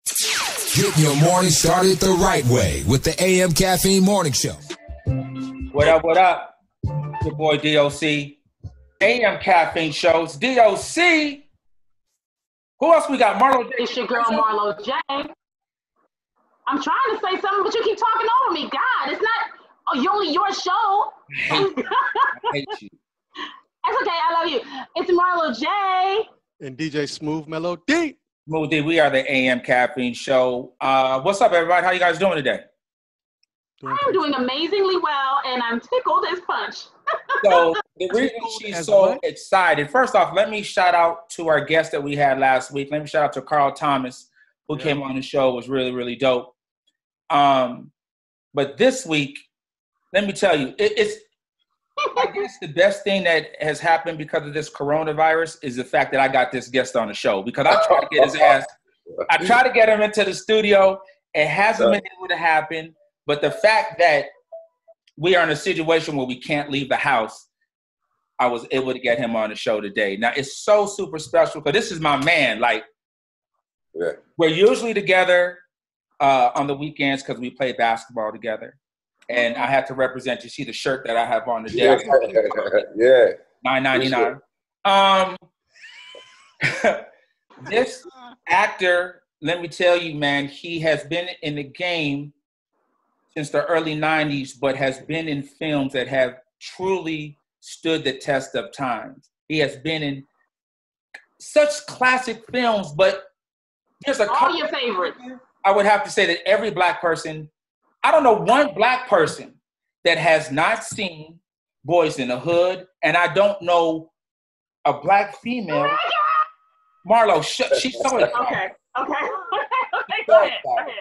Getting your morning started the right way with the AM Caffeine Morning Show. What up, what up? Your boy DOC. AM Caffeine Shows. DOC. Who else we got? Marlo J. It's your girl, Marlo J. I'm trying to say something, but you keep talking over me. God, it's not only your show. I hate you. That's okay. I love you. It's Marlo J. And DJ Smooth Melody. Smooth D, we are the AM Caffeine Show. What's up, everybody? How you guys doing today? I'm doing amazingly well, and I'm tickled as punch. So the reason she's so excited, first off, let me shout out to our guest that we had last week. Let me shout out to Carl Thomas, who came on the show. It was really, really dope. But this week, let me tell you, it's I guess the best thing that has happened because of this coronavirus is the fact that I got this guest on the show, because I tried to get his ass. I tried to get him into the studio. It hasn't been able to happen. But the fact that we are in a situation where we can't leave the house, I was able to get him on the show today. Now, it's so super special because this is my man. Like, we're usually together on the weekends because we play basketball together. And I had to represent. You see the shirt that I have on today. Yeah. $9.99. This actor, let me tell you, man, he has been in the game since the early 90s, but has been in films that have truly stood the test of time. He has been in such classic films, but there's a couple. All your favorites. I would have to say that every black person, I don't know one black person that has not seen Boys in the Hood, and I don't know a black female. Marlo, she's so excited. Okay. Go ahead.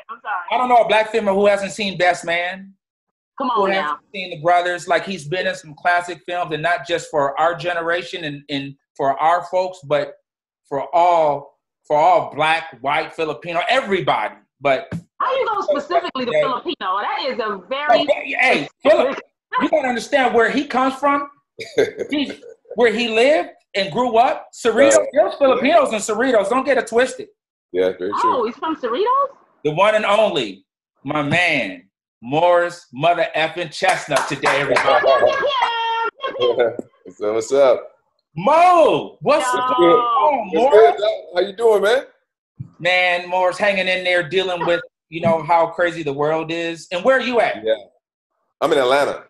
I'm sorry. I don't know a black female who hasn't seen Best Man. Come on who now. hasn't seen The Brothers. Like, he's been in some classic films, and not just for our generation and for our folks, but for all black, white, Filipino, everybody. But how you go specifically to Filipino? That is a very hey, Philip, you gotta understand where he comes from. Where he lived and grew up. Cerritos, there's Filipinos in Cerritos. Don't get it twisted. Yeah, very true. Oh, he's from Cerritos? The one and only, my man, Morris mother effing Chestnut today, everybody. So what's up? Mo, what's going on, Morris? How you doing, man? Man, Morris hanging in there dealing with, how crazy the world is. And where are you at? Yeah, I'm in Atlanta.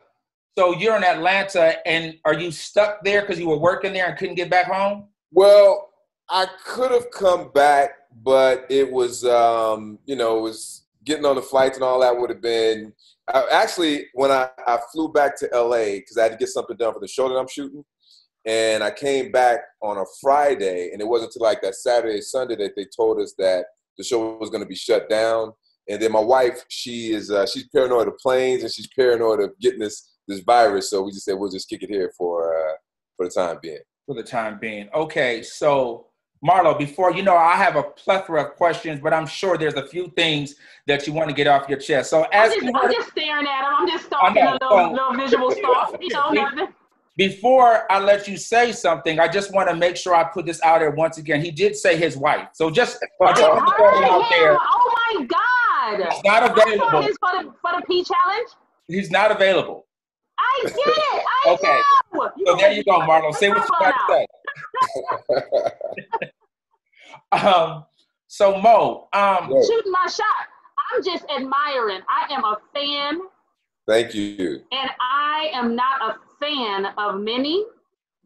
So you're in Atlanta, and are you stuck there because you were working there and couldn't get back home? Well, I could have come back, but it was, it was getting on the flights and all that would have been. Actually, when I flew back to LA, because I had to get something done for the show that I'm shooting, and I came back on a Friday, and it wasn't until like that Saturday, Sunday that they told us that the show was going to be shut down. And then my wife, she's paranoid of planes, and she's paranoid of getting this virus. So we just said we'll just kick it here for the time being. For the time being. Okay, so Marlo, before, I have a plethora of questions, but I'm sure there's a few things that you want to get off your chest. So I'm just staring at him. I'm just stalking a little visual stalk. Nothing. Before I let you say something, I just want to make sure I put this out there once again. He did say his wife. So I just want to throw it out there. Oh my God. He's not available. For the P challenge? He's not available. I get it. I okay. know. So there you go, Marlo. Say what you got to say. So Mo, shooting my shot. I'm just admiring. I am a fan. Thank you. And I am not a fan of many,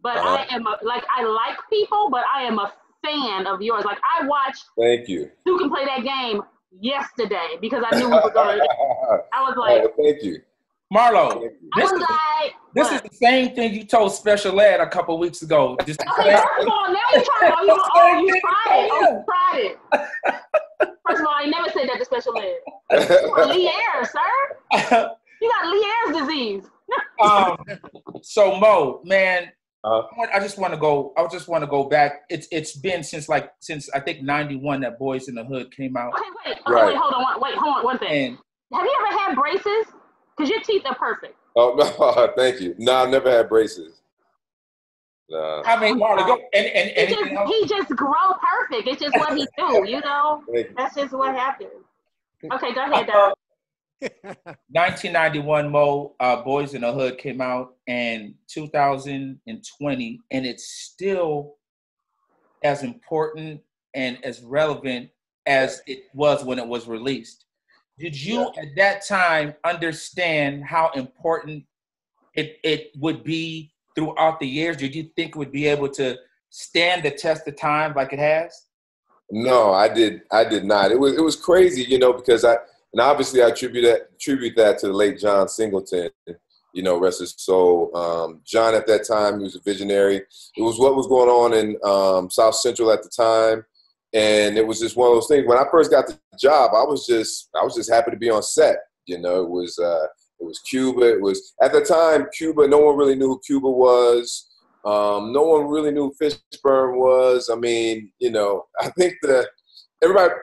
but I am I like people, but I am a fan of yours. Like, I watched. Thank you. Who Can Play That Game yesterday because I knew we were going to. I was like, thank you. Marlo, this is the same thing you told Special Ed a couple of weeks ago. Just okay, first of all, now you're trying to, you tried it. First of all, I never said that to Special Ed. You got Lee Ayres, sir. You got Lee Ayres disease. So Mo, man, I just want to go back. It's been since I think 91 that Boys in the Hood came out. Okay, wait, hold on one thing. Have you ever had braces? Because your teeth are perfect. Oh, no, thank you. No, I've never had braces. I mean, Marlon, go and he just grow perfect. It's just what he do, you know. That's just what happened. Okay, go ahead, Doc. 1991 Mo, Boys in the Hood came out, and 2020, and it's still as important and as relevant as it was when it was released. Did you at that time understand how important it would be throughout the years? Did you think it would be able to stand the test of time like it has? No, I did not. It was crazy, you know, because obviously I attribute that to the late John Singleton, you know, rest his soul. John at that time, he was a visionary. It was what was going on in South Central at the time. And it was just one of those things. When I first got the job, I was just happy to be on set. You know, it was Cuba. It was at the time Cuba. No one really knew who Cuba was. No one really knew who Fishburne was. I mean, you know, I think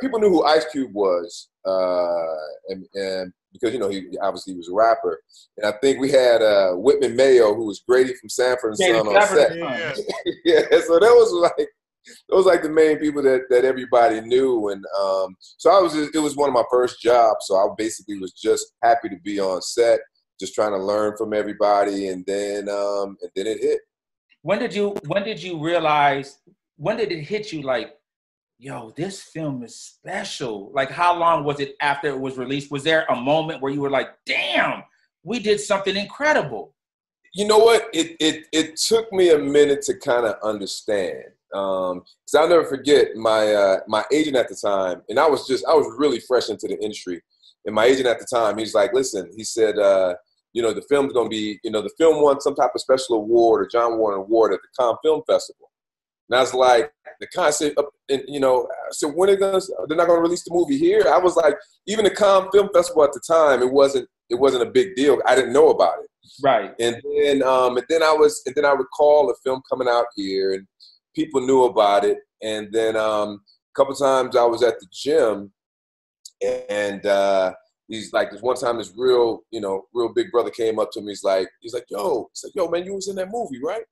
people knew who Ice Cube was, and because you know he obviously was a rapper. And I think we had Whitman Mayo, who was Grady from Sanford and Son on set. Yeah, so those like the main people that everybody knew, and so it was one of my first jobs. So I basically was just happy to be on set, just trying to learn from everybody, and then it hit. When did you realize? When did it hit you? Like, yo, this film is special. Like, how long was it after it was released? Was there a moment where you were like, damn, we did something incredible? You know what? It took me a minute to kind of understand. Because I'll never forget my agent at the time, and I was really fresh into the industry. And my agent at the time, he's like, listen, he said, you know, the film's going to be, you know, the film won some type of special award or John won an award at the Cannes Film Festival. And I was like, the concept, and you know, so when they're not going to release the movie here? I was like, even the Cannes Film Festival at the time, it wasn't a big deal. I didn't know about it. Right. And then I recall a film coming out here, and people knew about it. And then a couple times I was at the gym, and he's like, this one time this real big brother came up to me. He's like, yo, man, you was in that movie, right?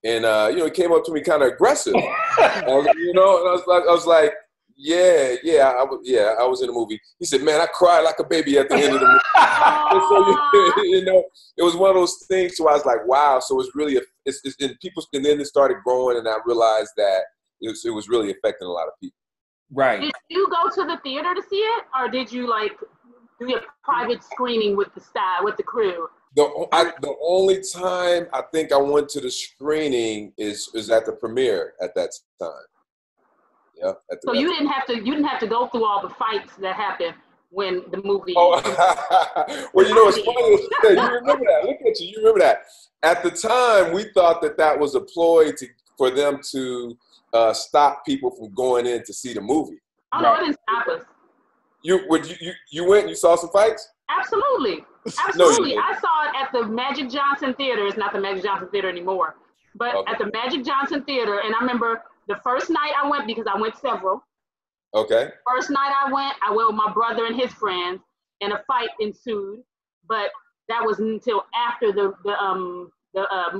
And you know, he came up to me kind of aggressive. You know, and I was like, yeah, I was in the movie. He said, man, I cried like a baby at the end of the movie. And so, you know, it was one of those things. So I was like, wow. So it's really, and then it started growing, and I realized that it was really affecting a lot of people. Right. Did you go to the theater to see it, or did you like do a private screening with the crew? The only time I think I went to the screening is at the premiere at that time. Yeah. So you didn't have to go through all the fights that happened when the movie. Oh, well, you know, it's funny. You remember that? Look at you. You remember that? At the time, we thought that was a ploy for them to stop people from going in to see the movie. Oh, no, it didn't stop us. You went and you saw some fights? Absolutely. Absolutely. No, I saw it at the Magic Johnson Theater. It's not the Magic Johnson Theater anymore. But at the Magic Johnson Theater, and I remember the first night I went, because I went several. Okay. First night I went with my brother and his friends, and a fight ensued. But that was until after the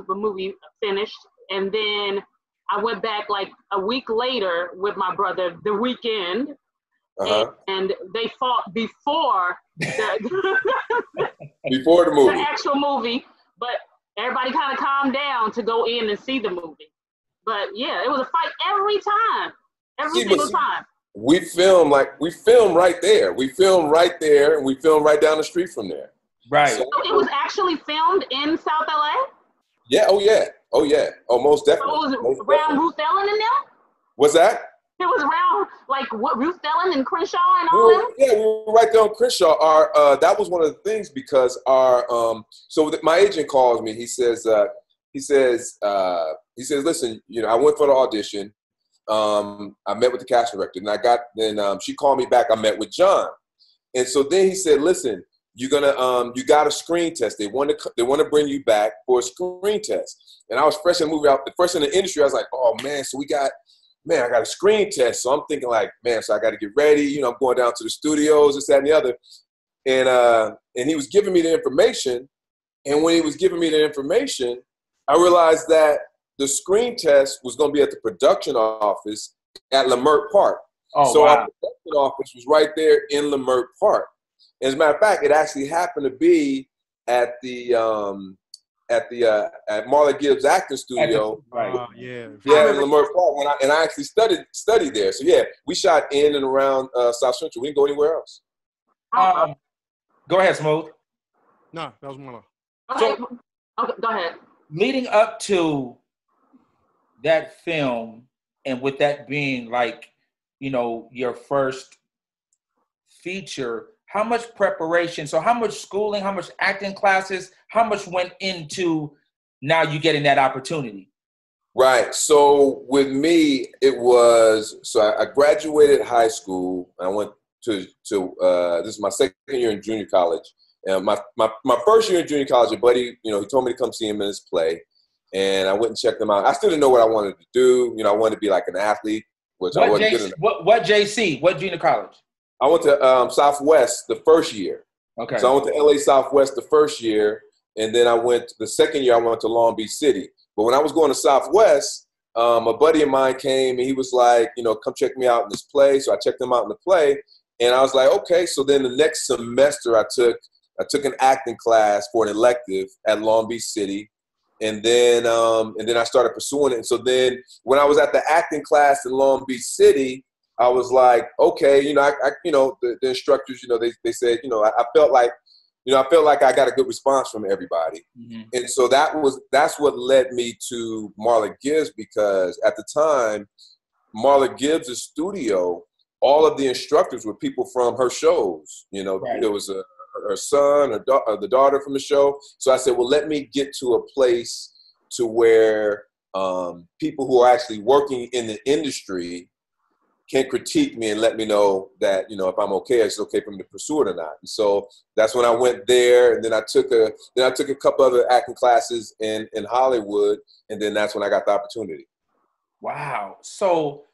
movie finished. And then I went back like a week later with my brother the weekend. And they fought before before the movie, the actual movie. But everybody kind of calmed down to go in and see the movie. But yeah, it was a fight every single time. We filmed right there. We filmed right there, and we filmed right down the street from there. Right. So it was actually filmed in South LA? Yeah. Oh yeah. Oh, most definitely. So it was around Ruth Ellen and them? What's that? It was around like what, Ruth Ellen and Crenshaw and all them? Yeah, we were right there on Crenshaw. That was one of the things, because my agent calls me. He says, listen, you know, I went for the audition. I met with the casting director, and she called me back. I met with John, and so then he said, listen, you got a screen test. They want to bring you back for a screen test. And I was fresh in the movie, fresh in the industry. I was like, oh man, so I got a screen test. So I'm thinking like, man, so I got to get ready. You know, I'm going down to the studios, this, that, and the other. And he was giving me the information. And when he was giving me the information, I realized that the screen test was going to be at the production office at Leimert Park. Oh, so wow. our production office was right there in Leimert Park. As a matter of fact, it actually happened to be at the at Marla Gibbs acting studio. Right. Yeah. Yeah, in Leimert Park. And I actually studied there. So yeah, we shot in and around South Central. We didn't go anywhere else. Go ahead, Smooth. No, that was Marla. Okay. Okay, go ahead. Leading up to that film, and with that being like, you know, your first feature, how much preparation, so how much schooling, how much acting classes, how much went into now you getting that opportunity? Right. So with me, it was, so I graduated high school. I went to this is my second year in junior college. And my first year in junior college, a buddy, you know, he told me to come see him in his play. And I went and checked him out. I still didn't know what I wanted to do. You know, I wanted to be like an athlete, which I wasn't good enough. What JC? What junior college? I went to Southwest the first year. Okay. So I went to LA Southwest the first year. And then the second year I went to Long Beach City. But when I was going to Southwest, a buddy of mine came and he was like, you know, come check me out in this play. So I checked him out in the play. And I was like, okay. So then the next semester I took an acting class for an elective at Long Beach City. And then I started pursuing it. And so then when I was at the acting class in Long Beach City, I was like, okay, you know, I you know, the instructors, you know, they said, you know, I felt like I got a good response from everybody. Mm-hmm. And so that's what led me to Marla Gibbs, because at the time, Marla Gibbs' studio, all of the instructors were people from her shows. You know, right. There was her son or the daughter from the show. So I said, well, let me get to a place to where people who are actually working in the industry can critique me and let me know that, you know, if I'm okay, it's okay for me to pursue it or not. And so that's when I went there, and then I took a couple other acting classes in Hollywood, and then that's when I got the opportunity. Wow. So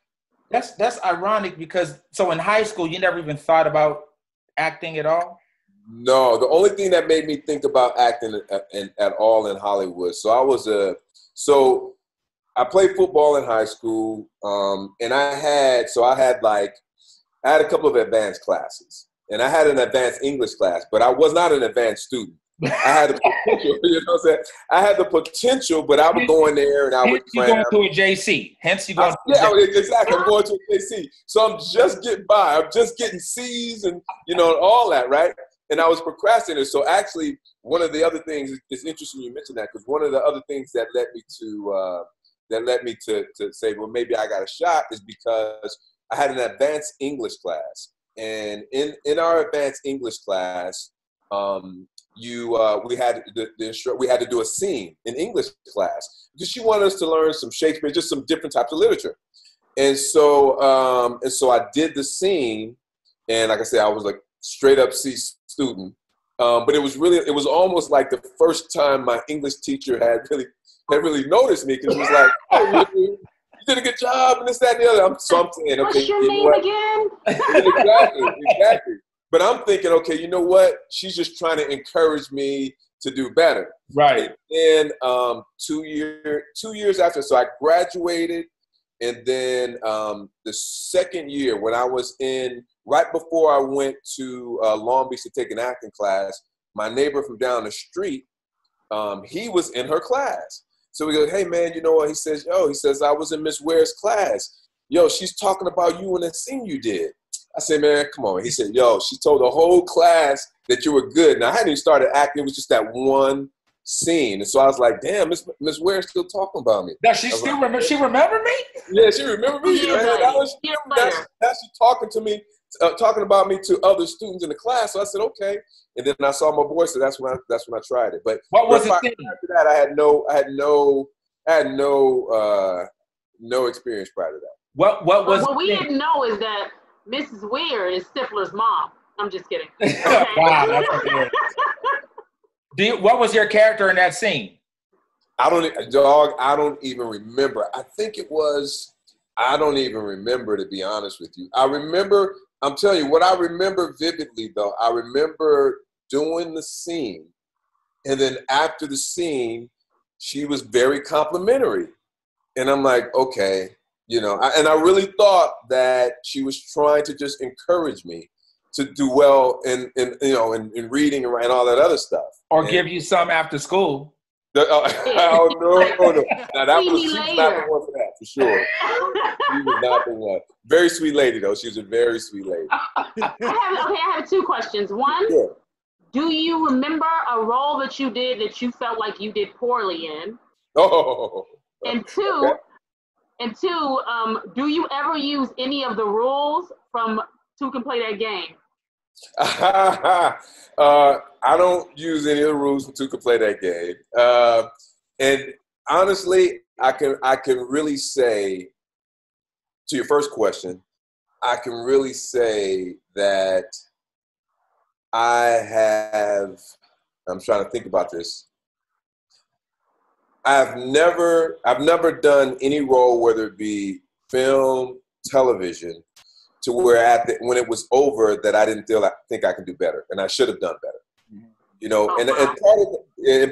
that's ironic, because so in high school you never even thought about acting at all? No, the only thing that made me think about acting at all in Hollywood. So I played football in high school, and I had a couple of advanced classes, and I had an advanced English class, but I was not an advanced student. I had the potential, you know what I'm saying? I had the potential, but I would go in there and I would cram. Hence you going to a JC. Hence you going to a JC. Exactly. I'm going to a JC. So I'm just getting by. I'm just getting C's and, you know, all that, right? And I was procrastinating. So actually, one of the other things, it's interesting you mentioned that, because one of the other things that led me to say, well, maybe I got a shot, is because I had an advanced English class. And in our advanced English class, we had to do a scene in English class, because she wanted us to learn some Shakespeare, just some different types of literature. And so I did the scene, and like I said, I was like straight up C student. But it was almost like the first time my English teacher had really noticed me, because he was like, oh, you did a good job, and this, that, and the other. I'm saying, okay, what's your name again? Exactly. But I'm thinking, okay, you know what? She's just trying to encourage me to do better. Right. And then 2 years after, so I graduated, and then the second year, when I was right before I went to Long Beach to take an acting class, my neighbor from down the street, he was in her class. So we go, hey man, you know what? He says, I was in Miss Ware's class. Yo, she's talking about you and the scene you did. I said, man, come on. He said, yo, she told the whole class that you were good. Now, I hadn't even started acting. It was just that one scene. And so I was like, damn, Miss Ware's still talking about me. Does she still remember? She remembered me? Yeah, she remembered me. Now she's talking to me, talking about me to other students in the class. So I said, okay. And then I saw my voice, so that's when I tried it. But what was it? After that, I had no experience prior to that. What was? What we didn't know is that Mrs. Weir is Stifler's mom. I'm just kidding. Wow, that's okay. What was your character in that scene? I don't even remember. I think it was. I don't even remember, to be honest with you. I'm telling you, what I remember vividly, though, I remember doing the scene. And then after the scene, she was very complimentary. And I'm like, okay, you know, and I really thought that she was trying to just encourage me to do well in reading and writing all that other stuff. Or give you some after school. Oh, no. Now, See me she was not later. the one for that, for sure. She was not the one. Very sweet lady, though. She was a very sweet lady. I have two questions. One, Yeah. do you remember a role that you did that you felt like you did poorly in? Oh. And two, do you ever use any of the rules from Two Can Play That Game? I don't use any of the rules to play that game. And honestly, I can really say, to your first question, I can really say that I'm trying to think about this. I've never done any role, whether it be film, television, to where when it was over that I didn't think I could do better, and I should have done better. Mm-hmm. You know, and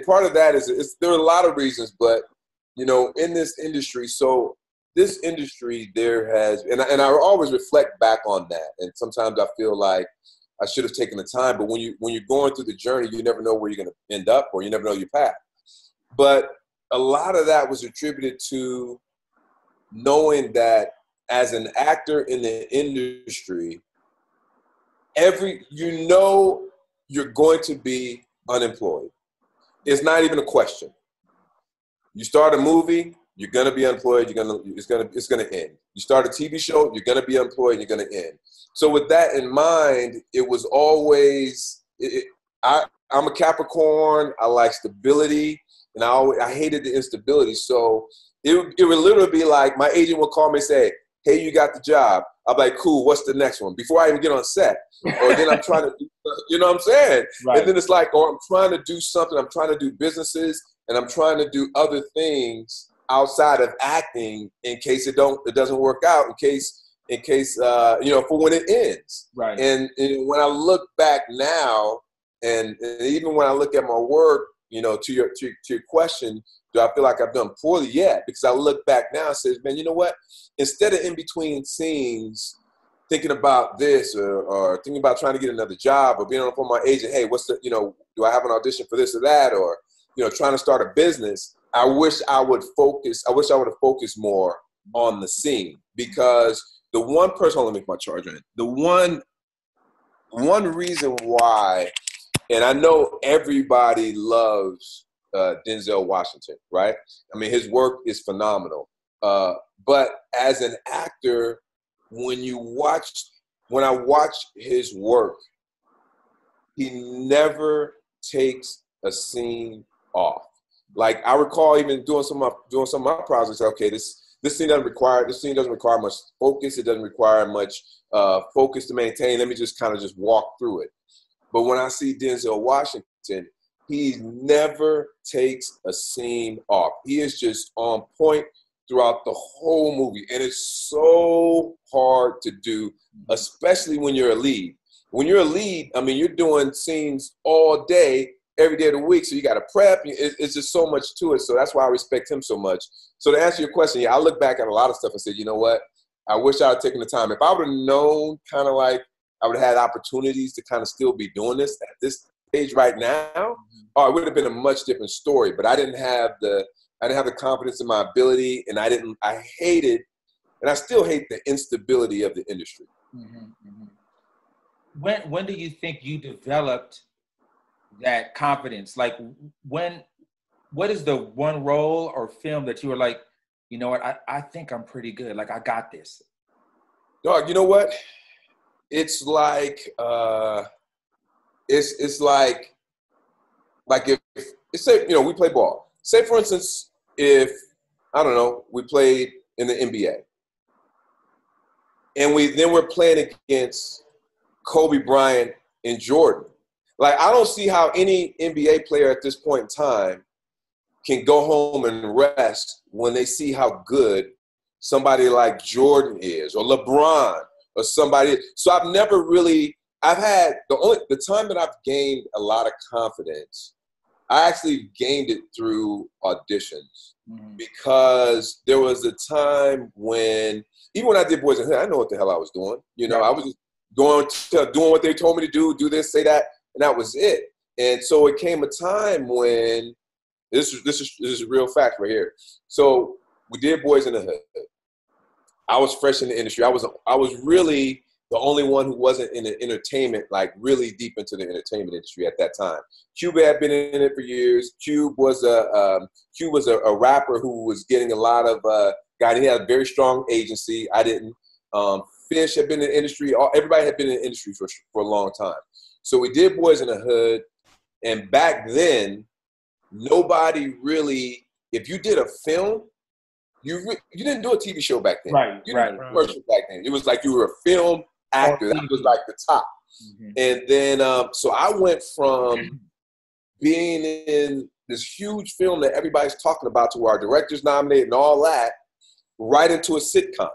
part of that is there are a lot of reasons, but you know, in this industry, there has, and I always reflect back on that, and sometimes I feel like I should have taken the time, but when you're going through the journey, you never know where you're going to end up, or you never know your path. But a lot of that was attributed to knowing that as an actor in the industry, you're going to be unemployed. It's not even a question. You start a movie, you're going to be unemployed. It's going to end. You start a TV show, you're going to be unemployed. You're going to end. So with that in mind, it was always I'm a Capricorn. I like stability, and I hated the instability. So it would literally be like my agent would call me and say, "Hey, you got the job." I'm like, "Cool. What's the next one?" Before I even get on set, or then I'm trying to do, you know what I'm saying? Right. And then it's like, or I'm trying to do something. I'm trying to do businesses, and I'm trying to do other things outside of acting in case it doesn't work out, in case for when it ends. Right. And when I look back now, and even when I look at my work, you know, to your question, do I feel like I've done poorly? Yeah, because I look back now and says, man, you know what? Instead of in between scenes thinking about this or thinking about trying to get another job or being on the phone with my agent, hey, do I have an audition for this or that, or trying to start a business, I wish I would have focused more on the scene, because the one person, hold on, let me make my charger in. The one reason why, and I know everybody loves Denzel Washington, right? I mean, his work is phenomenal. But as an actor, when I watch his work, he never takes a scene off. Like I recall even doing some of my projects. Okay, this scene doesn't require much focus. It doesn't require much focus to maintain. Let me just kind of just walk through it. But when I see Denzel Washington, he never takes a scene off. He is just on point throughout the whole movie, and it's so hard to do, especially when you're a lead. When you're a lead, I mean, you're doing scenes all day, every day of the week, so you got to prep. It's just so much to it, so that's why I respect him so much. So to answer your question, yeah, I look back at a lot of stuff and said, you know what? I wish I had taken the time. If I would have known kind of like I would have had opportunities to kind of still be doing this at this stage right now, it would have been a much different story. But I didn't have the confidence in my ability, and I hated, and I still hate the instability of the industry. Mm-hmm, mm-hmm. When do you think you developed that confidence? Like what is the one role or film that you were like, you know what, I think I'm pretty good. Like I got this. Dog, you know what? It's like it's like if say, we play ball. Say for instance, if I don't know, we played in the NBA, and we're playing against Kobe Bryant and Jordan. Like I don't see how any NBA player at this point in time can go home and rest when they see how good somebody like Jordan is, or LeBron, or somebody. So I've had the time that I've gained a lot of confidence I actually gained it through auditions because there was a time when, even when I did Boys in the Hood, I know what the hell I was doing. You know, I was just doing what they told me to do this, say that, and that was it. And so it came a time when, this is a real fact right here. So we did Boys in the Hood. I was fresh in the industry. I was really the only one who wasn't in the entertainment, like really deep into the entertainment industry at that time. Cuba had been in it for years. Cube was a rapper who was getting a lot of guy. He had a very strong agency. I didn't. Fish had been in the industry. Everybody had been in the industry for a long time. So we did Boys in the Hood, and back then, nobody really. If you did a film, you didn't do a TV show back then. You didn't do a commercial back then. It was like you were a film actor. That was like the top. And then, so I went from being in this huge film that everybody's talking about, to our director's nominated and all that, right into a sitcom.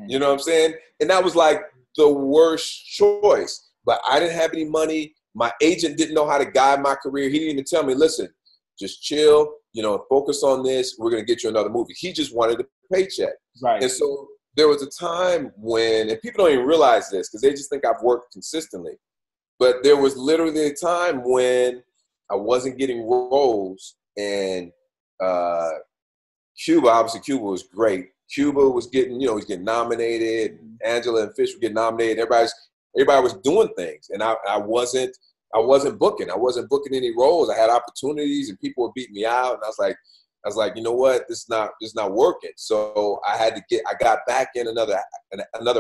You know what I'm saying? And that was like the worst choice. But I didn't have any money. My agent didn't know how to guide my career. He didn't even tell me, listen, just chill, you know, focus on this. We're going to get you another movie. He just wanted a paycheck. And so there was a time when, and people don't even realize this because they just think I've worked consistently, but there was literally a time when I wasn't getting roles, and Cuba was great. Cuba was getting, you know, he's getting nominated. Angela and Fish were getting nominated. Everybody was doing things, and I wasn't booking. I wasn't booking any roles. I had opportunities, and people would beat me out, and I was like, you know what? This is not working. So I got back in another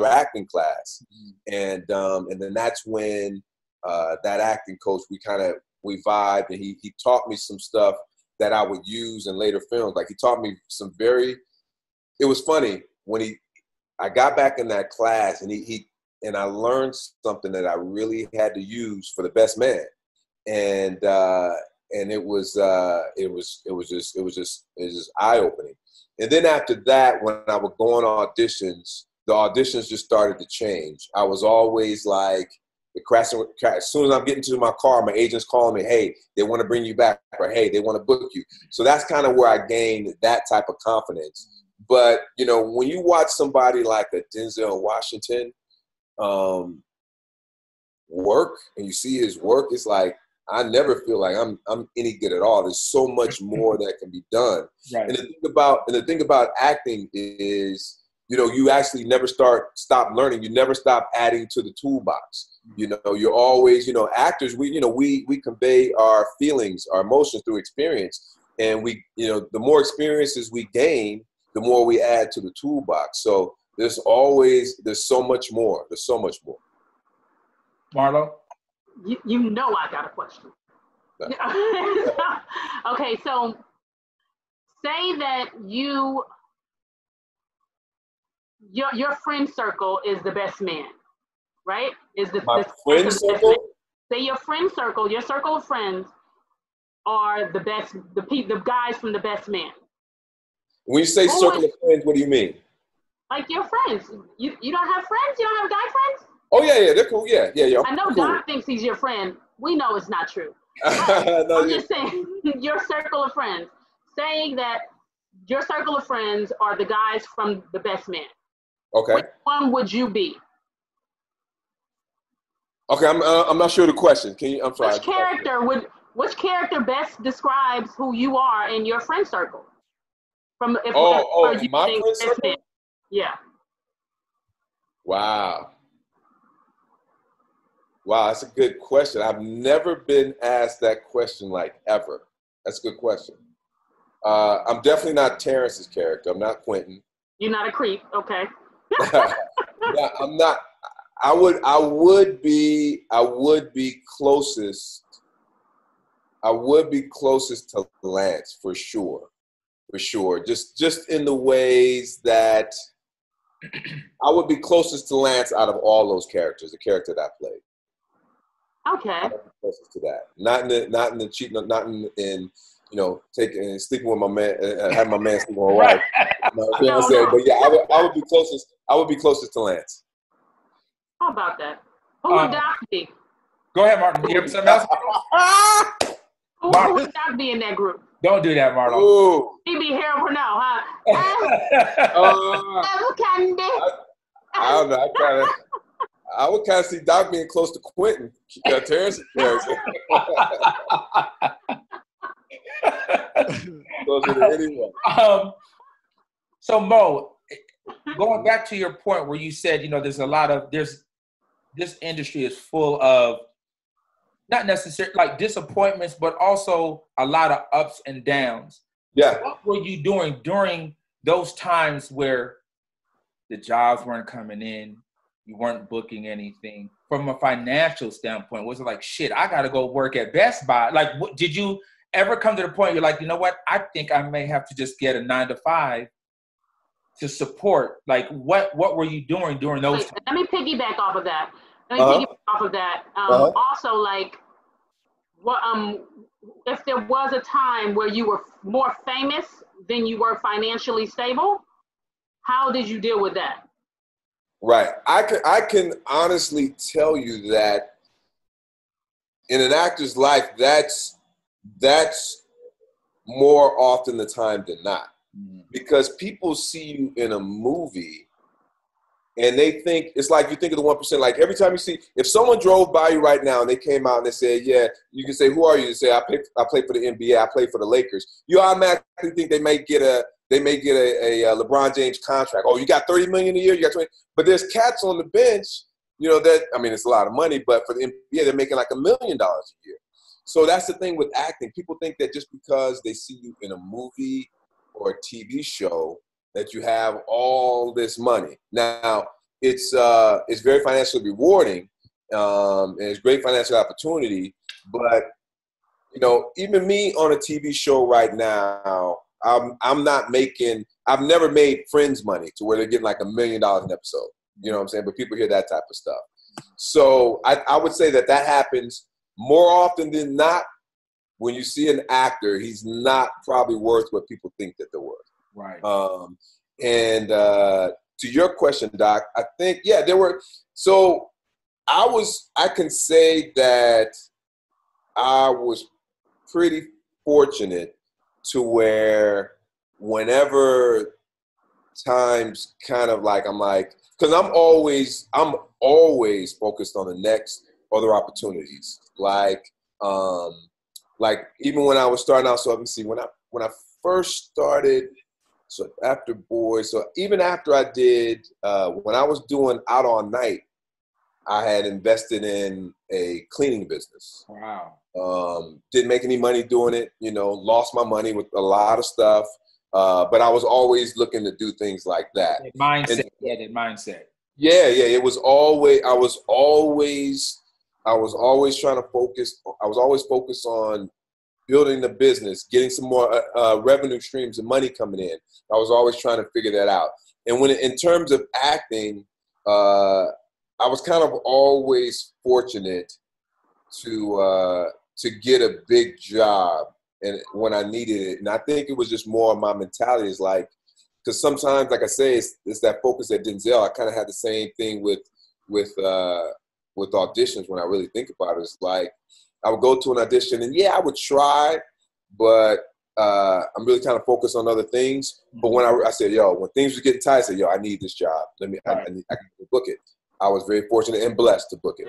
acting class, and then that's when that acting coach, we vibed, and he taught me some stuff that I would use in later films. Like, he taught me some it was funny when I got back in that class, and I learned something that I really had to use for The Best Man, and it was just eye opening. And then after that, when I would go on auditions, the auditions just started to change. I was always like, as soon as I'm getting to my car, my agent's calling me, hey, they want to bring you back, or hey, they want to book you. So that's kind of where I gained that type of confidence. But, you know, when you watch somebody like a Denzel Washington work, and you see his work, it's like, I never feel like I'm any good at all. There's so much more that can be done. And the thing about acting is, you know, you actually never stop learning. You never stop adding to the toolbox. You know, you're always, you know, actors, we convey our feelings, our emotions through experience. And the more experiences we gain, the more we add to the toolbox. So there's so much more. There's so much more. Marlo? You know I got a question. No. Okay, so say that your friend circle is the best man, right? My friend circle? Say your friend circle, your circle of friends are the best, the guys from The Best Man. When you say circle of friends, what do you mean? Like your friends. You don't have friends? You don't have guy friends? Oh, yeah, they're cool. Yeah. I know cool. Doc thinks he's your friend. We know it's not true. I'm just saying, your circle of friends. Saying that your circle of friends are the guys from The Best Man. Okay. Which one would you be? Okay, I'm not sure the question. Can you? I'm sorry. Which character best describes who you are in your friend circle? My friend circle? Yeah. Wow, that's a good question. I've never been asked that question, like, ever. That's a good question. I'm definitely not Terrence's character. I'm not Quentin. You're not a creep, okay. Yeah, I'm not. I would be closest. I would be closest to Lance for sure. Just in the ways that I would be closest to Lance out of all those characters, the character that I played. Okay. I would be closest to that. Not in the cheating, not in you know, taking and sleeping with my man, having my man sleep with my wife. You know what I'm saying? But yeah, I would be closest. I would be closest to Lance. How about that? Who would Doc be? Go ahead, Martin. You have something else? Who would not be in that group? Don't do that, Marlo. Ooh. He be here for now, huh? Candy. I don't know. I would kind of see Doc being close to Quentin. Terrence. Closer to anyone. So Mo, going back to your point where you said, this industry is full of not necessarily like disappointments, but also a lot of ups and downs. Yeah. What were you doing during those times where the jobs weren't coming in, you weren't booking anything? From a financial standpoint, was it like, shit, I got to go work at Best Buy? Like, did you ever come to the point you're like, you know what, I think I may have to just get a 9-to-5 to support? Like, what were you doing during those times? Let me piggyback off of that. Also, like, what if there was a time where you were more famous than you were financially stable, how did you deal with that? Right. I can honestly tell you that in an actor's life, that's more often the time than not. Because people see you in a movie and they think, it's like you think of the 1%. Like every time you see, if someone drove by you right now and they came out and they said, yeah, you can say, who are you? You say, I play for the NBA, I play for the Lakers. You automatically think they may get a LeBron James contract. Oh, you got $30 million a year, you got 20. But there's cats on the bench, it's a lot of money, but for the NBA, they're making like $1 million a year. So that's the thing with acting. People think that just because they see you in a movie or a TV show that you have all this money. Now, it's very financially rewarding, and it's great financial opportunity. But even me on a TV show right now, I'm not making. I've never made Friends money to where they're getting like $1 million an episode. You know what I'm saying? But people hear that type of stuff. So I would say that happens more often than not. When you see an actor, he's not probably worth what people think that they're worth. Right. And to your question, Doc, I think, there were. So I can say that I was pretty fortunate to where whenever times kind of like, I'm like, because I'm always focused on the next other opportunities. Like even when I was starting out, so let me see, when I first started, so after Boys, so even after I did, when I was doing Out All Night, I had invested in a cleaning business. Wow. Didn't make any money doing it, lost my money with a lot of stuff. But I was always looking to do things like that. That mindset. That mindset. Yeah. It was always, I was always trying to focus. I was always focused on building the business, getting some more revenue streams and money coming in. I was always trying to figure that out. And in terms of acting, I was kind of always fortunate to get a big job and when I needed it. And I think it was just more of my mentality is like, because sometimes, like I say, it's that focus at Denzel. I kind of had the same thing with auditions when I really think about it. It's like I would go to an audition and I would try, but I'm really kind of focused on other things. But when I said, when things were getting tight, I said, I need this job. I can book it. I was very fortunate and blessed to book it.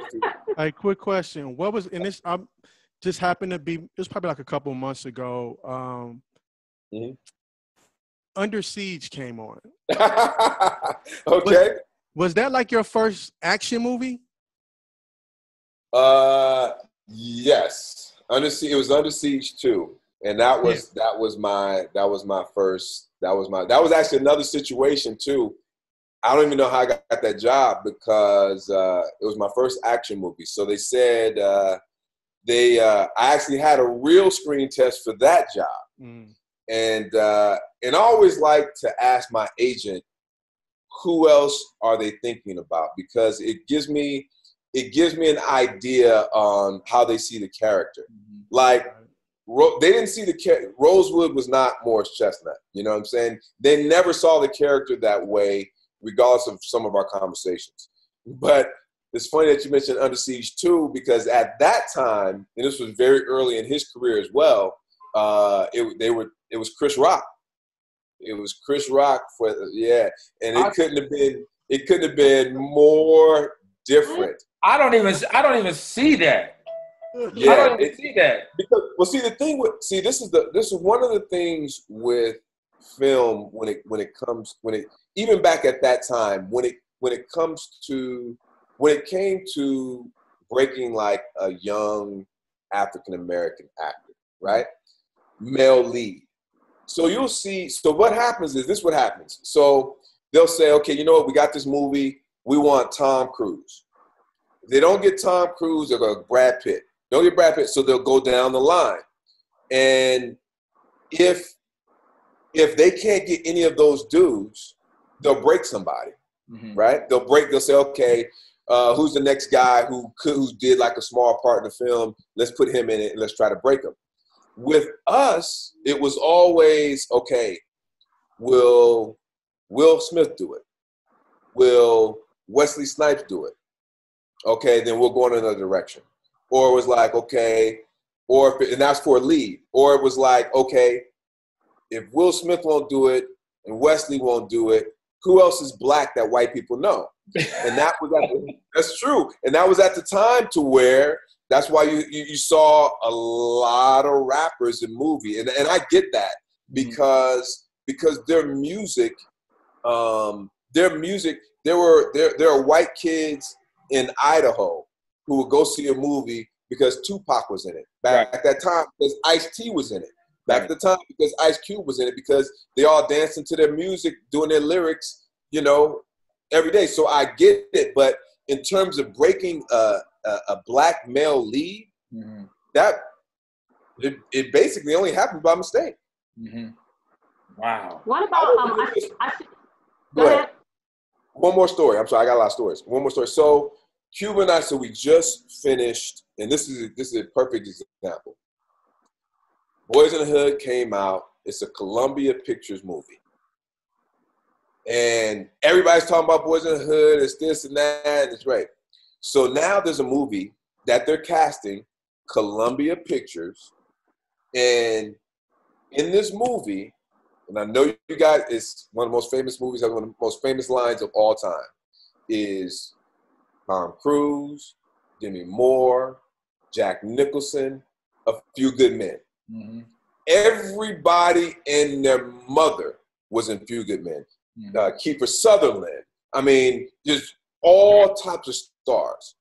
Hey, quick question. What was in this? Just happened to be, it was probably like a couple of months ago. Under Siege came on. Okay. Was that like your first action movie? Yes. It was Under Siege 2. And that was actually another situation too. I don't even know how I got that job because it was my first action movie. So they said I actually had a real screen test for that job. And I always like to ask my agent, who else are they thinking about? Because it gives me an idea on how they see the character. Like they didn't see Rosewood was not Morris Chestnut. You know what I'm saying? They never saw the character that way, regardless of some of our conversations. But it's funny that you mentioned Under Siege 2 because at that time, and this was very early in his career as well, it was Chris Rock. It was Chris Rock and it couldn't have been more different. I don't even see that. Yeah, I don't even see that. Because, well, see, the thing with this is one of the things with film when it even back at that time when it came to breaking like a young African American actor, right? Male lead. So you'll see. So what happens is this: what happens? So they'll say, okay, you know what? We got this movie. We want Tom Cruise. If they don't get Tom Cruise, they'll go Brad Pitt. Don't get Brad Pitt, so they'll go down the line. And if they can't get any of those dudes, they'll break somebody, right? They'll say, okay, who's the next guy who did like a small part in the film? Let's put him in it and let's try to break him. With us, it was always, okay, will Will Smith do it? Will Wesley Snipes do it? Okay, then we'll go in another direction. Or it was like, okay, and that's for a lead. Or it was like, okay, if Will Smith won't do it and Wesley won't do it, who else is black that white people know? And that's true. And that was at the time to where that's why you saw a lot of rappers in movie. And I get that because their music, there are white kids in Idaho who would go see a movie because Tupac was in it. Back at that time, because Ice-T was in it. Back at the time, because Ice Cube was in it, because they all dancing to their music, doing their lyrics, every day. So I get it. But in terms of breaking a black male lead, that it basically only happened by mistake. Wow. What about Go ahead. One more story. I'm sorry, I got a lot of stories. One more story. So Cuba and I, so we just finished, and this is a perfect example. Boys in the Hood came out. It's a Columbia Pictures movie. And everybody's talking about Boys in the Hood. It's this and that. And it's right. So now there's a movie that they're casting, Columbia Pictures. And in this movie, and I know you guys, it's one of the most famous movies, one of the most famous lines of all time, is Tom Cruise, Demi Moore, Jack Nicholson, A Few Good Men. Everybody and their mother was in Few Good Men. Kiefer Sutherland. I mean, just all types of stars.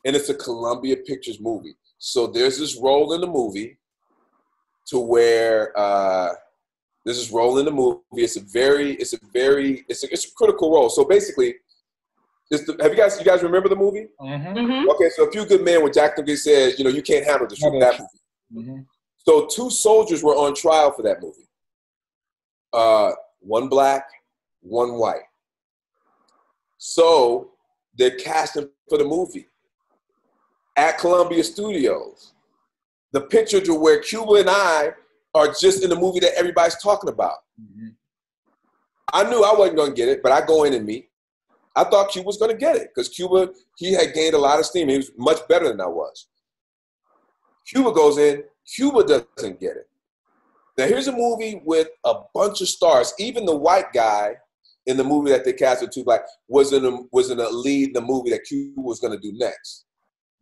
And it's a Columbia Pictures movie. So there's this role in the movie to where there's this role in the movie. It's a critical role. So basically, you guys remember the movie? Okay, so A Few Good Men, where Jack Nicholson says, you can't handle the truth. That movie. So 2 soldiers were on trial for that movie. One black, one white. So they're casting for the movie at Columbia Studios. The picture to where Cuba and I are just in the movie that everybody's talking about. I knew I wasn't going to get it, but I go in and meet. I thought Cuba was going to get it because Cuba, he had gained a lot of steam. He was much better than I was. Cuba goes in. Cuba doesn't get it. Now, here's a movie with a bunch of stars. Even the white guy in the movie that they cast with 2 black was in a lead in the movie that Cuba was going to do next.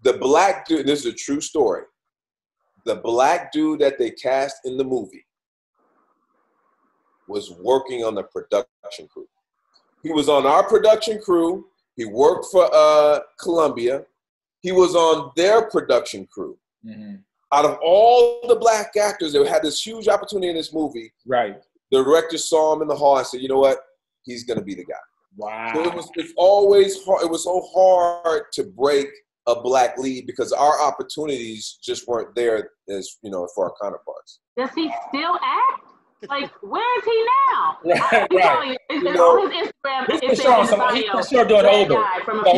The black dude, and this is a true story, the black dude that they cast in the movie was working on the production crew. He was on our production crew. He worked for Columbia. He was on their production crew. Out of all the black actors that had this huge opportunity in this movie, the director saw him in the hall and said, you know what? He's going to be the guy. Wow. So it's always hard. It was so hard to break a black lead because our opportunities just weren't there as, for our counterparts. Does he still act? Like, where is he now? Right. On his Instagram, he's sure doing Uber.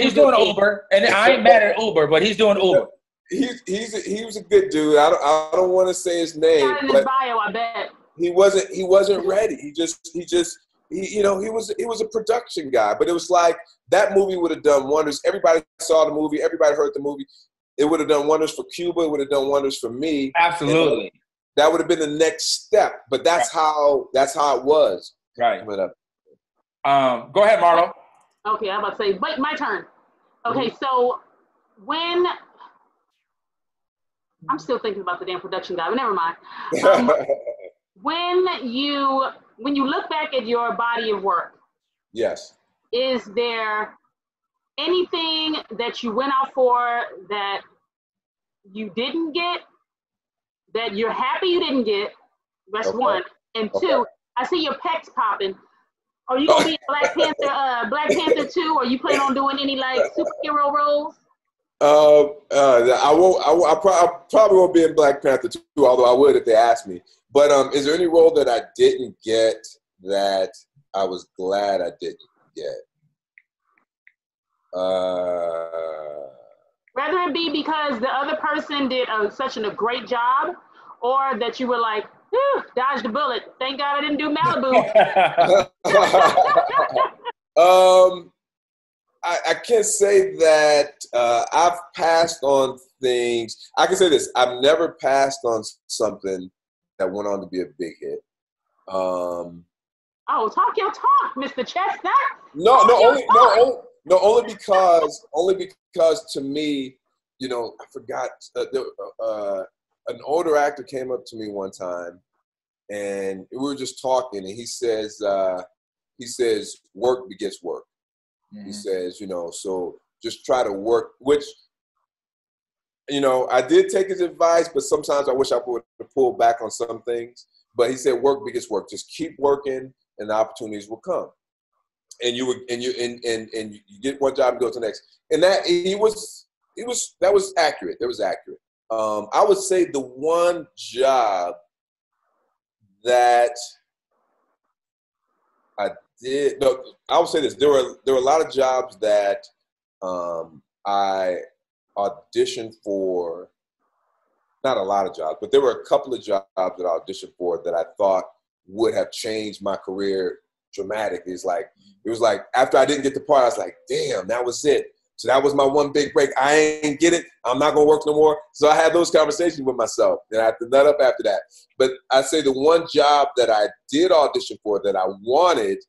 He's doing Uber, and I ain't mad at Uber, but he's doing Uber. He was a good dude. I don't want to say his name, but his bio, I bet. He wasn't ready. He just he was a production guy, but it was like that movie would have done wonders. Everybody saw the movie. Everybody heard the movie. It would have done wonders for Cuba. It would have done wonders for me. Absolutely. That would have been the next step. But that's how it was. Right. But, go ahead, Marlo. Okay, I'm about to say, my turn. Okay, so when I'm still thinking about the damn production guy, but never mind. When you look back at your body of work, yes, is there anything that you went out for that you didn't get, that you're happy you didn't get? That's one. And two, I see your pecs popping. Are you gonna be Black Panther 2? Or you plan on doing any like superhero roles? I won't. I probably won't be in Black Panther 2, although I would if they asked me. But is there any role that I didn't get that I was glad I didn't get? Rather it be because the other person did such a great job, or that you were like, dodged a bullet. Thank God I didn't do Malibu. I can't say that I've passed on things. I can say this: I've never passed on something that went on to be a big hit. Oh, talk your talk, Mr. Chestnut. Only because to me, I forgot. An older actor came up to me one time, and we were just talking, and he says, work begets work. Mm-hmm. He says, so just try to work, which, I did take his advice, but sometimes I wish I would have pulled back on some things. But he said, work begets work. Just keep working, and the opportunities will come. And you get one job and go to the next. And that was accurate. That was accurate. I would say the one job that I did. No, I would say this. There were a lot of jobs that I auditioned for. Not a lot of jobs, but there were a couple of jobs that I auditioned for that I thought would have changed my career dramatically. It was like after I didn't get the part, I was like, damn, that was it. So that was my one big break. I ain't get it. I'm not gonna work no more. So I had those conversations with myself, and I had to nut up after that. But I say the one job that I did audition for that I wanted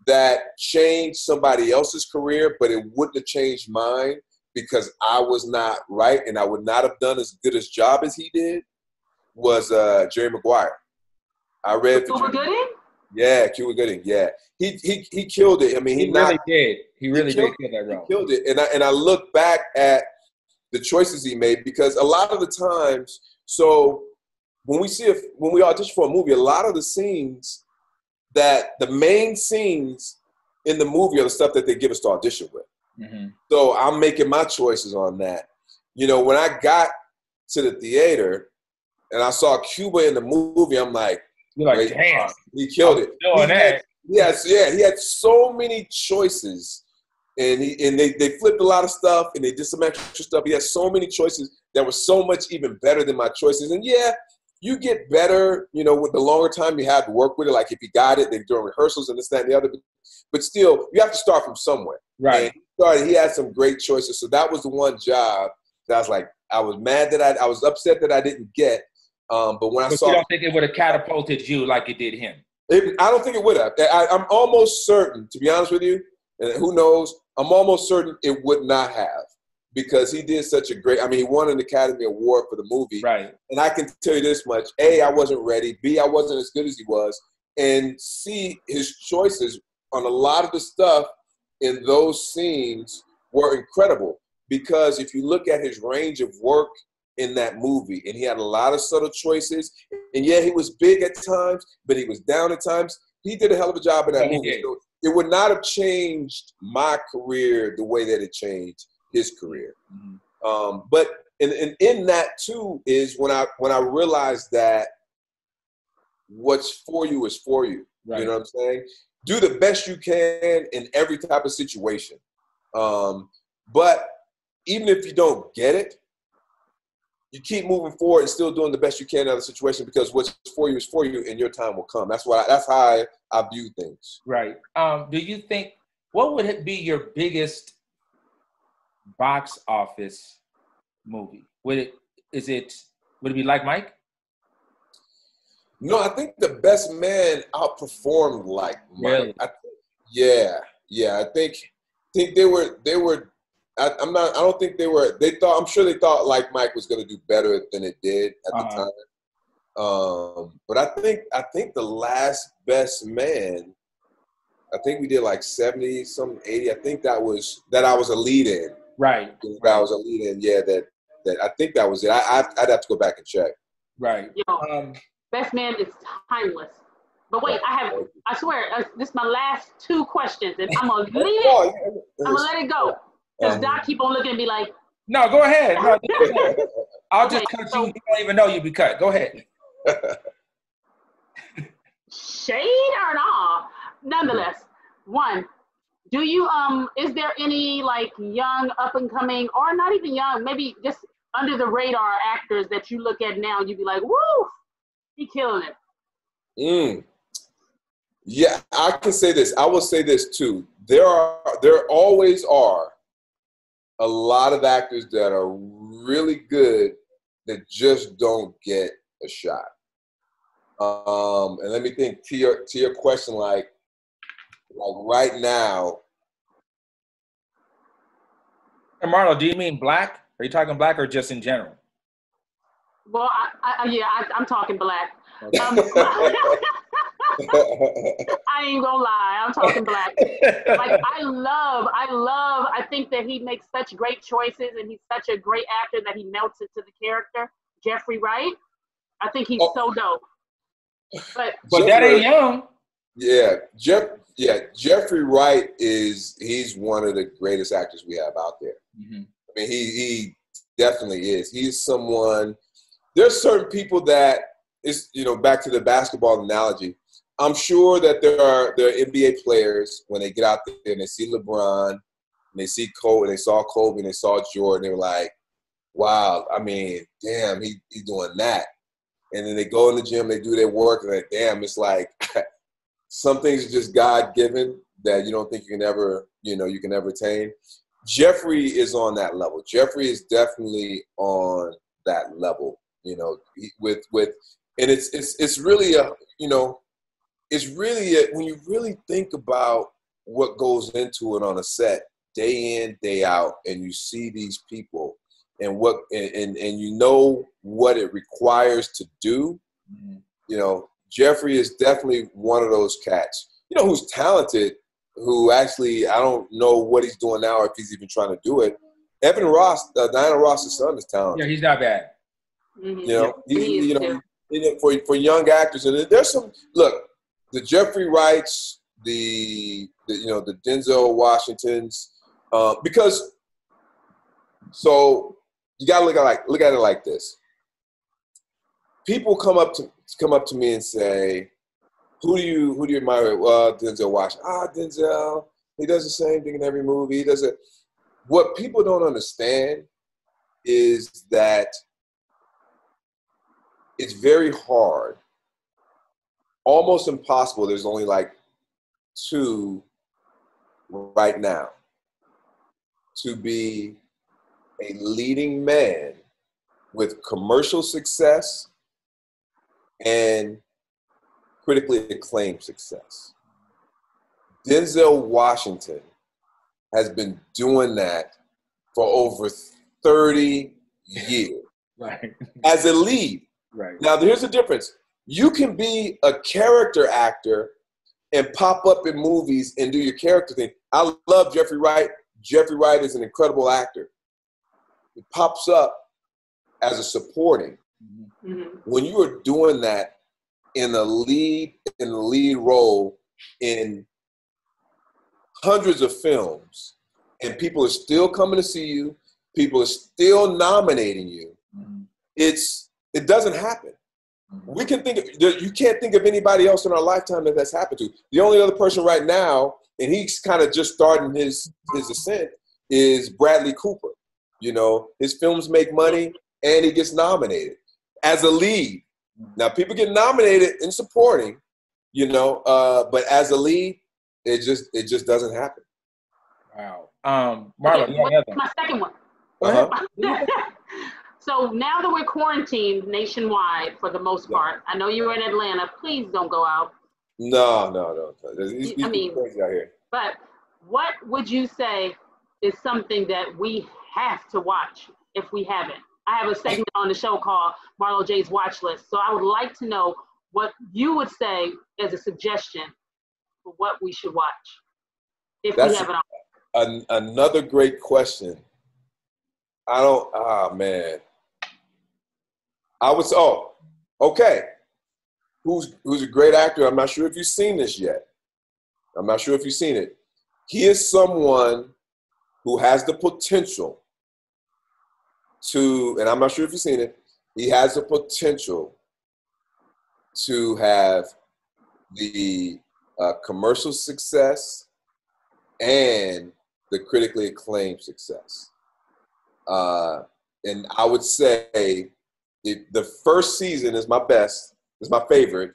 that changed somebody else's career, but it wouldn't have changed mine because I was not right and I would not have done as good a job as he did, was Jerry Maguire. I read for Cuba Gooding? Yeah, Cuba Gooding. Yeah, he killed it. I mean, he really did. He really did kill that role. He killed it. And I look back at the choices he made because a lot of the times, so when we audition for a movie, a lot of the scenes the main scenes in the movie are the stuff that they give us to audition with. Mm-hmm. So I'm making my choices on that. When I got to the theater and I saw Cuba in the movie, I'm like, you're like, damn, he killed it. He had so many choices, and they flipped a lot of stuff, and they did some extra stuff. He had so many choices that were so much even better than my choices. And yeah, you get better, with the longer time you have to work with it. Like if you got it, then during rehearsals and this, that, and the other. But still, you have to start from somewhere. Right. And he had some great choices. So that was the one job that I was like, I was mad that I was upset that I didn't get. But when I saw, you don't think it would have catapulted you like it did him? I don't think it would have. I'm almost certain, to be honest with you, and who knows, I'm almost certain it would not have. Because he did such a great, he won an Academy Award for the movie. Right. And I can tell you this much. A, I wasn't ready. B, I wasn't as good as he was. And C, his choices on a lot of the stuff in those scenes were incredible. Because if you look at his range of work in that movie, and he had a lot of subtle choices, and yeah, he was big at times, but he was down at times. He did a hell of a job in that movie. So it would not have changed my career the way that it changed his career. Mm-hmm. But in that too is when I realized that what's for you is for you. Right. You know what I'm saying? Do the best you can in every type of situation. But even if you don't get it, you keep moving forward and still doing the best you can in the situation because what's for you is for you and your time will come. That's how I view things. Right. Do you think, what would it be your biggest box office movie? Would it be Like Mike? No, I think The Best Man outperformed Like Mike. Really? I think they were. I don't think they were. I'm sure they thought Like Mike was going to do better than it did at the time. But I think The Last Best Man, I think we did like 70, some 80. I think that I was a lead in. Right. I was a lead in. Yeah, that I think that was it. I'd have to go back and check. Right. Yo, Best Man is timeless. But wait, I swear, this is my last 2 questions, and I'm gonna leave it. I'm gonna let it go. Because Doc keep on looking at me like, no, go ahead. No, I'll just cut you. You don't even know you be cut. Go ahead. Shade or not? Nonetheless, one, do you is there any like young up and coming, or not even young, maybe just under the radar actors that you look at now and you'd be like, woo, he killing it? Yeah, I can say this. I will say this too. There always are a lot of actors that are really good that just don't get a shot. And let me think to your question, like right now. And Marlo, do you mean black? Are you talking black or just in general? Well, I'm talking black. I ain't gonna lie, I'm talking black. Like I think that he makes such great choices, and he's such a great actor that he melts into the character. Jeffrey Wright, I think he's so dope. But that ain't young. Jeffrey Wright he's one of the greatest actors we have out there. Mm-hmm. I mean, he definitely is. He's someone. There's certain people that is, back to the basketball analogy. I'm sure that there are NBA players when they get out there and they see LeBron, and they see Kobe, and they saw Kobe, and they saw Jordan. They were like, "Wow, I mean, damn, he's doing that." And then they go in the gym, they do their work, and like, damn, it's like some things are just God given that you don't think you can ever attain. Jeffrey is on that level. Jeffrey is definitely on that level. And it's really when you really think about what goes into it on a set day in, day out, and you see these people and and you know what it requires to do. Jeffrey is definitely one of those cats, who's talented, who actually, I don't know what he's doing now, or if he's even trying to do it. Evan Ross, Diana Ross's son, is talented. Yeah, he's not bad. Mm-hmm. For young actors, and there's some, look, the Jeffrey Wrights, the Denzel Washingtons, because so you gotta look at it like this. People come up to me and say, who do you admire? Well, Denzel Washington. Denzel, he does the same thing in every movie. He does it. What people don't understand is that it's very hard, almost impossible. There's only like 2 right now to be a leading man with commercial success and critically acclaimed success. Denzel Washington has been doing that for over 30 years. Right. As a lead. Right. Now, here's the difference. You can be a character actor and pop up in movies and do your character thing. I love Jeffrey Wright. Jeffrey Wright is an incredible actor. He pops up as a supporting. mm-hmm. When you are doing that in the lead role in hundreds of films, and people are still coming to see you, people are still nominating you, mm-hmm. it doesn't happen. We can you can't think of anybody else in our lifetime that's happened to. The only other person right now, and he's kind of just starting his ascent, is Bradley Cooper. His films make money and he gets nominated as a lead. Now, people get nominated in supporting, you know. But as a lead, it just doesn't happen. Wow. Marlo, Okay, you have another one. my second one. Uh-huh. So now that we're quarantined nationwide for the most part, I know you're in Atlanta. Please don't go out. No. These I mean, people crazy out here. but what would you say is something that we have to watch if we haven't? I have a segment on the show called Marlo J's Watch List. So I would like to know what you would say as a suggestion for what we should watch if we haven't. Another great question. Man. Okay. Who's a great actor? I'm not sure if you've seen this yet. I'm not sure if you've seen it. He is someone who has the potential to, and I'm not sure if you've seen it, he has the potential to have the commercial success and the critically acclaimed success. And I would say the first season is my best, is my favorite,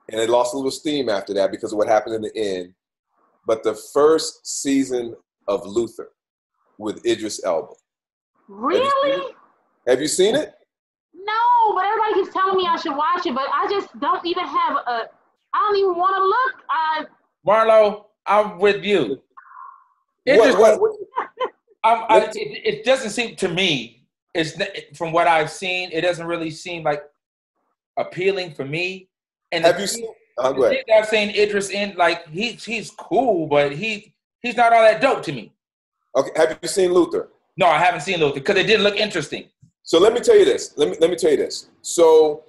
and it lost a little steam after that because of what happened in the end. But the first season of Luther with Idris Elba. Really? Have you seen it? No, but everybody keeps telling me I should watch it, but I just don't even have I don't even want to look. Marlo, I'm with you. It doesn't seem to me, from what I've seen, it doesn't really seem like appealing for me. And have you seen? Go ahead. I've seen Idris in, like, he's cool, but he's not all that dope to me. Okay, have you seen Luther? No, I haven't seen Luther because it didn't look interesting. So let me tell you this. Let me tell you this. So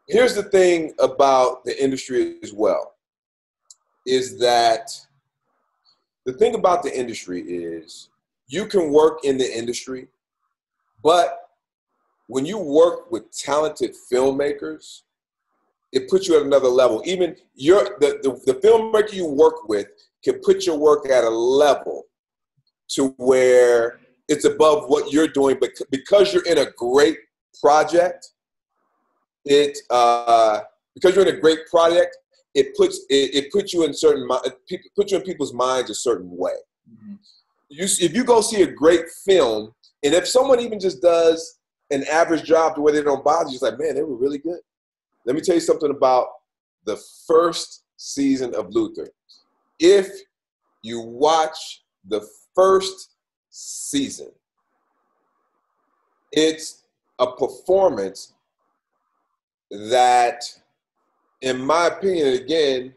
here's the thing about the industry as well, is that the thing about the industry is you can work in the industry, but when you work with talented filmmakers, it puts you at another level. Even the filmmaker you work with can put your work at a level to where it's above what you're doing, but because you're in a great project, it puts you in people's minds a certain way. Mm-hmm. If you go see a great film, and if someone even just does an average job to where they don't bother you, it's like, man, they were really good. Let me tell you something about the first season of Luther. If you watch the first season, it's a performance that, in my opinion, again,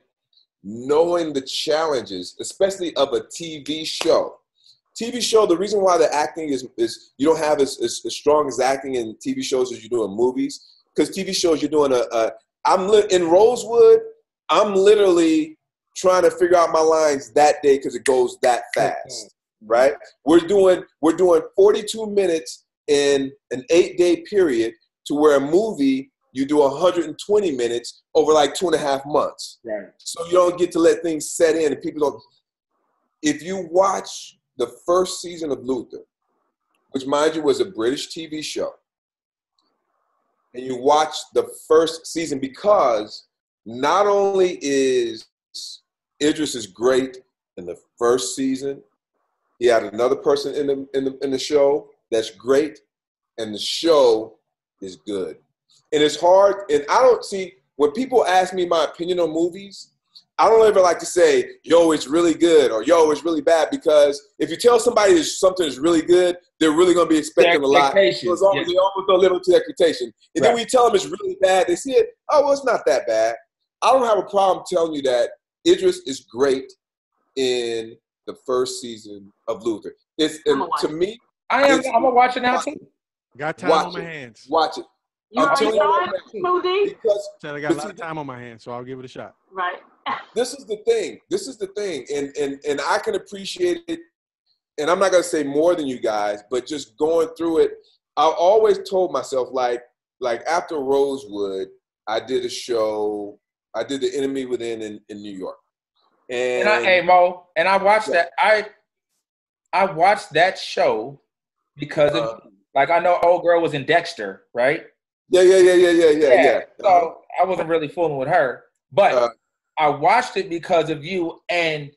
knowing the challenges, especially of a TV show. TV show, the reason why the acting is you don't have as strong as acting in TV shows as you do in movies, because TV shows you're doing in Rosewood, I'm literally trying to figure out my lines that day because it goes that fast, right? We're doing 42 minutes in an 8-day period, to where a movie you do 120 minutes over like 2.5 months. Right. So you don't get to let things set in, and people don't. If you watch the first season of Luther, which, mind you, was a British TV show, and you watch the first season, because not only is Idris is great in the first season, he had another person in the show that's great, and the show is good. And it's hard, and I don't see, when people ask me my opinion on movies, I don't ever like to say, yo, it's really good, or yo, it's really bad, because if you tell somebody that something is really good, they're really going to be expecting a lot. So they always don't live up to their expectation. And then when you tell them it's really bad, they see it, oh, well, it's not that bad. I don't have a problem telling you that Idris is great in the first season of Luther. To me, I'm going to watch it now, too. Got time on my hands. Watch it. I'm telling you right now, Smoothie? I got a lot of time on my hands, so I'll give it a shot. Right. This is the thing. And I can appreciate it. And I'm not going to say more than you guys, but just going through it, I always told myself, like after Rosewood, I did a show, I did The Enemy Within in New York. And I watched that. I watched that show because of, like, I know old girl was in Dexter, right? Yeah. So I wasn't really fooling with her. But I watched it because of you, and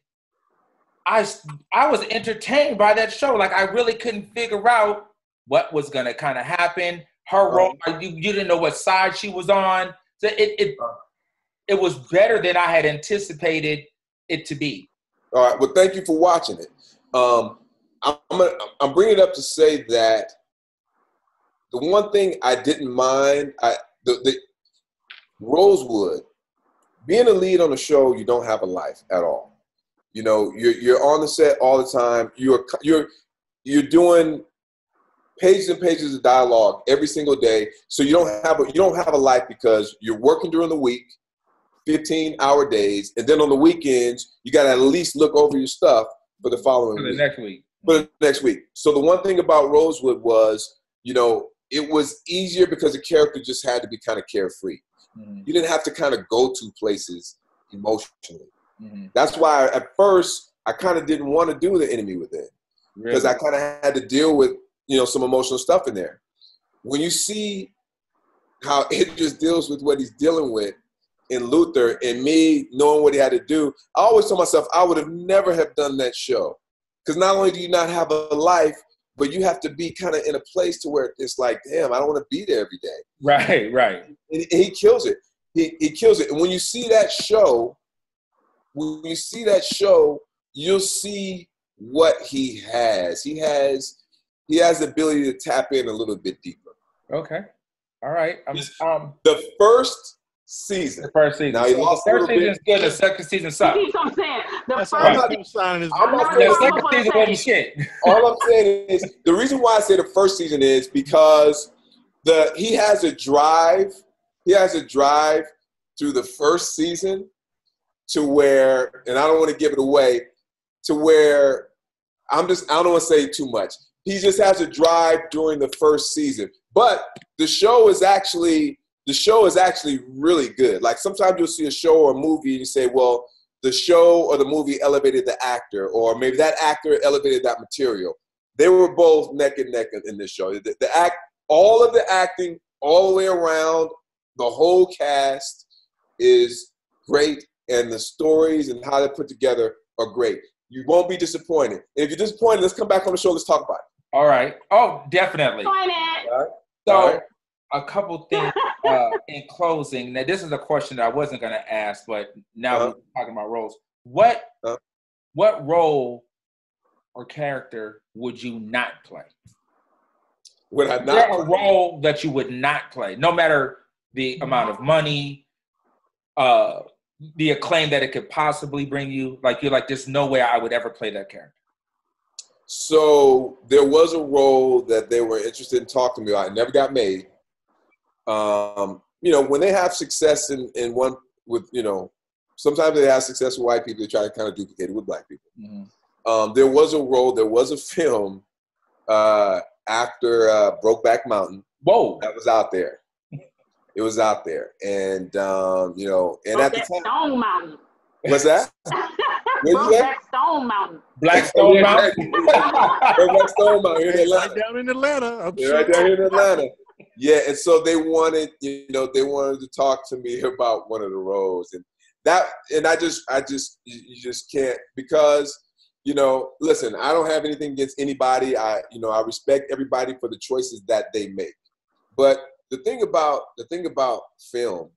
I was entertained by that show. Like, I really couldn't figure out what was going to kind of happen. Her role, you didn't know what side she was on. So it was better than I had anticipated it to be. All right. Well, thank you for watching it. I'm bringing it up to say that the one thing I didn't mind, the Rosewood, being a lead on a show, you don't have a life at all. You know, you're on the set all the time. You're doing pages and pages of dialogue every single day. So you don't have a life because you're working during the week, 15-hour days, and then on the weekends you got to at least look over your stuff for the following week. Next week. For the next week. So the one thing about Rosewood was, you know, it was easier because the character just had to be kind of carefree. Mm-hmm. You didn't have to kind of go to places emotionally. Mm-hmm. That's why at first I kind of didn't want to do The Enemy Within, because I kind of had to deal with, you know, some emotional stuff in there. When you see how Idris deals with what he's dealing with in Luther, and me knowing what he had to do, I always told myself I would have never have done that show. Because not only do you not have a life, but you have to be kind of in a place to where it's like, damn, I don't want to be there every day. Right. And he kills it. He kills it. And when you see that show, you'll see what he has. He has the ability to tap in a little bit deeper. Okay. All right. The first season. Now he lost. The first season is good. The second season sucked. That's what I'm saying. The second season wasn't shit. All I'm saying is the reason why I say the first season is because he has a drive. He has a drive through the first season to where, and I don't want to give it away, to where I don't want to say too much. He just has a drive during the first season, but the show is actually really good. Like, sometimes you'll see a show or a movie and you say, well, the show or the movie elevated the actor, or maybe that actor elevated that material. They were both neck and neck in this show. All of the acting, all the way around, the whole cast is great, and the stories and how they're put together are great. You won't be disappointed. And if you're disappointed, let's come back on the show. Let's talk about it. All right. Oh, definitely. All right. So, a couple things in closing. Now, this is a question that I wasn't going to ask, but now we're talking about roles. What role or character would you not play? Would I not? Is there a role that you would not play, no matter the amount of money, the acclaim that it could possibly bring you? Like, you're like, there's no way I would ever play that character. So there was a role that they were interested in talking to me about. It never got made. You know, when they have success in one with, you know, sometimes they have success with white people, they try to kind of duplicate it with black people. Mm-hmm. There was a role, there was a film after Brokeback Mountain. Whoa. That was out there. It was out there. And, you know, and at the time. Stone Mountain. What's that? Black Stone Mountain. Black Stone Mountain. Black Stone Mountain in Atlanta. Right down in Atlanta. Right down here in Atlanta. Yeah, and so they wanted to talk to me about one of the roles, and you just can't, because, you know, listen, I don't have anything against anybody. I respect everybody for the choices that they make. But the thing about film,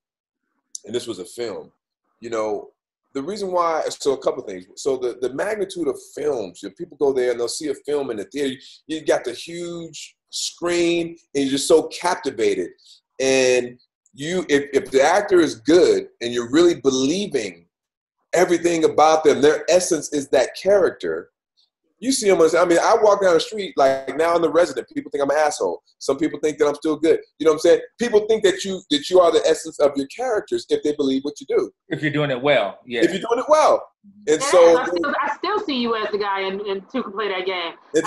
and this was a film, you know, the reason why, so a couple of things. So the magnitude of films, if people go there and they'll see a film in the theater, you got the huge screen and you're just so captivated. And if the actor is good and you're really believing everything about them, their essence is that character, you see them. I mean, I walk down the street, like now I'm the resident, people think I'm an asshole. Some people think that I'm still good. You know what I'm saying? People think that you are the essence of your characters if they believe what you do. If you're doing it well, yeah. If you're doing it well. And yeah, so I still see you as the guy in Two Can Play That Game. You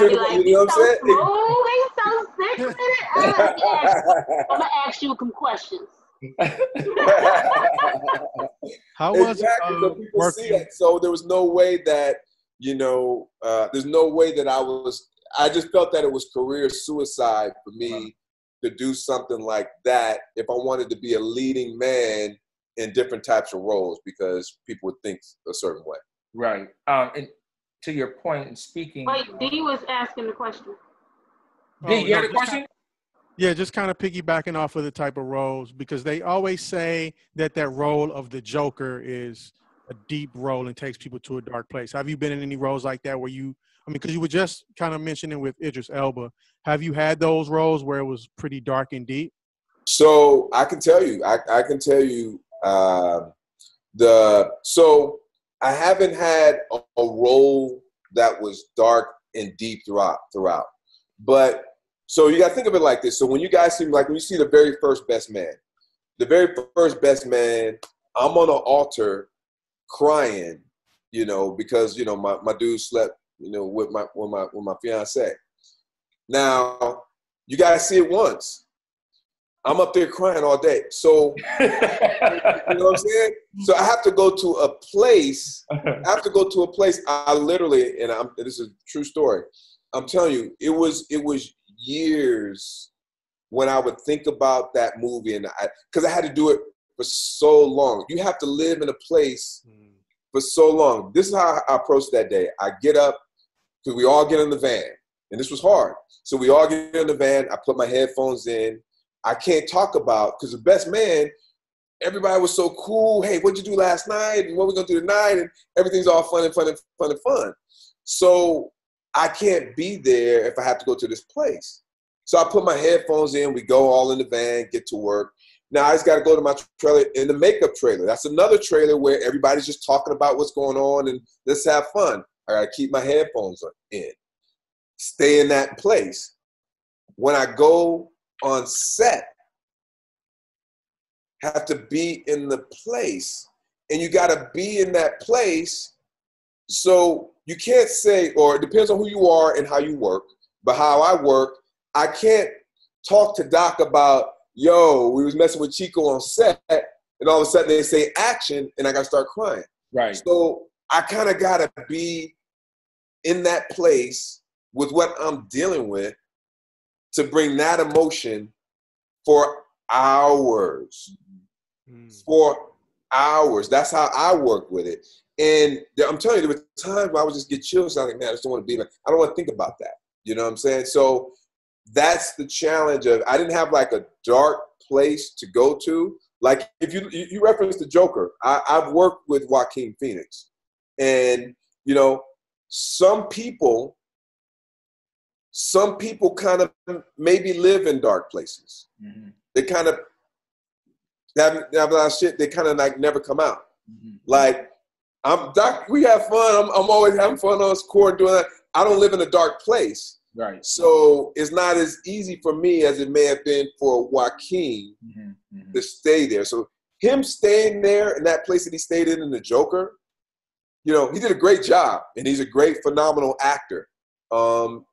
know what I'm saying? He's so sick with it. I'm gonna ask you some questions. How was exactly. it So people working? see it. So there was no way that, you know, there's no way that I just felt that it was career suicide for me to do something like that if I wanted to be a leading man in different types of roles because people would think a certain way. Right. And to your point in speaking. Wait, D was asking the question. D, you had a question? Yeah, just kind of piggybacking off of the type of roles, because they always say that role of the Joker is a deep role and takes people to a dark place. Have you been in any roles like that where because you were just kind of mentioning with Idris Elba, have you had those roles where it was pretty dark and deep? So I can tell you, so I haven't had a role that was dark and deep throughout. But so you got to think of it like this. So when you guys see, like when you see the very first Best Man, I'm on an altar crying, because, my dude slept, with my fiance. Now, you guys see it once. I'm up there crying all day. So, you know what I'm saying? So I have to go to a place. I literally, and this is a true story. I'm telling you, it was years when I would think about that movie, and because I had to do it for so long. You have to live in a place for so long. This is how I approached that day. I get up, because we all get in the van, and this was hard. So we all get in the van. I put my headphones in. I can't talk about, because the Best Man, everybody was so cool. Hey, what'd you do last night? And what we gonna do tonight? And everything's all fun. So I can't be there if I have to go to this place. So I put my headphones in. We go all in the van, get to work. Now I just got to go to my trailer, in the makeup trailer. That's another trailer where everybody's just talking about what's going on and let's have fun. I got to keep my headphones in. Stay in that place. When I go on set, have to be in the place, and you got to be in that place. So you can't say, or it depends on who you are and how you work, but how I work, I can't talk to Doc about, yo, we was messing with Chico on set, and all of a sudden they say action, and I got to start crying. Right. So I kind of got to be in that place with what I'm dealing with to bring that emotion for hours. For hours. That's how I work with it. And I'm telling you, there were times where I would just get chills. I was like, man, I just don't want to be like, I don't want to think about that. You know what I'm saying? So that's the challenge of, I didn't have like a dark place to go to. Like if you referenced the Joker, I've worked with Joaquin Phoenix. And, some people kind of maybe live in dark places. Mm-hmm. They kind of have a lot of shit. They kind of like never come out. Mm-hmm. Like we have fun. I'm always having fun on court doing that. I don't live in a dark place. Right. So it's not as easy for me as it may have been for Joaquin to stay there. So him staying there in that place that he stayed in the Joker, he did a great job, and he's a great, phenomenal actor.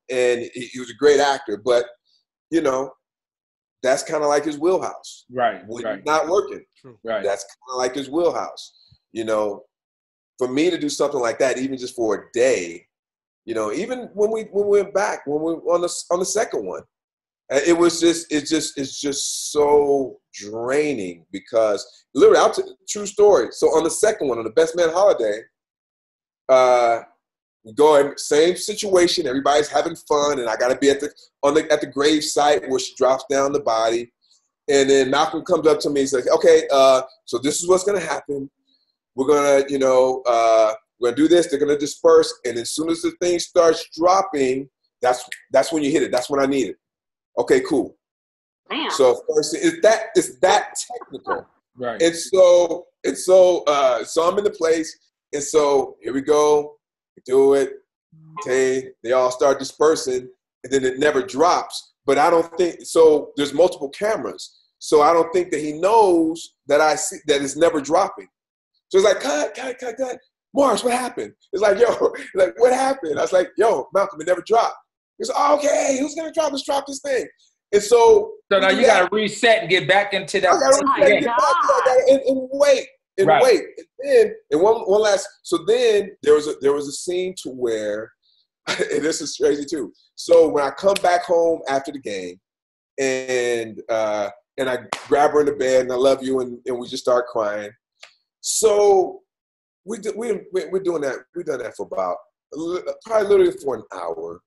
And he was a great actor, but that's kind of like his wheelhouse. Right. When right. he's not working. True. Right. That's kind of like his wheelhouse. For me to do something like that, even just for a day, even when we went back, when we were on the second one, it's just so draining because literally, true story. So on the second one, on the Best Man holiday, going same situation. Everybody's having fun, and I got to be at the grave site where she drops down the body, and then Malcolm comes up to me and says, "Okay, so this is what's going to happen. We're gonna, we're gonna do this. They're gonna disperse, and as soon as the thing starts dropping, that's when you hit it. That's when I need it. Okay, cool. Damn. So first, it's that technical, right? And so I'm in the place, and so here we go. Do it. Okay, they all start dispersing, and then it never drops. But I don't think so. There's multiple cameras, so I don't think that he knows that I see that it's never dropping. So it's like, cut. Morris, what happened? It's like, yo, what happened? I was like, yo, Malcolm, it never dropped. He's like, okay, who's gonna drop? Let's drop this thing. And so now you gotta reset and get back into that. And wait. And right. wait, and one last. So then there was a scene to where, and this is crazy too. So when I come back home after the game, and And I grab her in the bed and I love you, and we just start crying. So we're doing that. We've done that for about probably literally for an hour,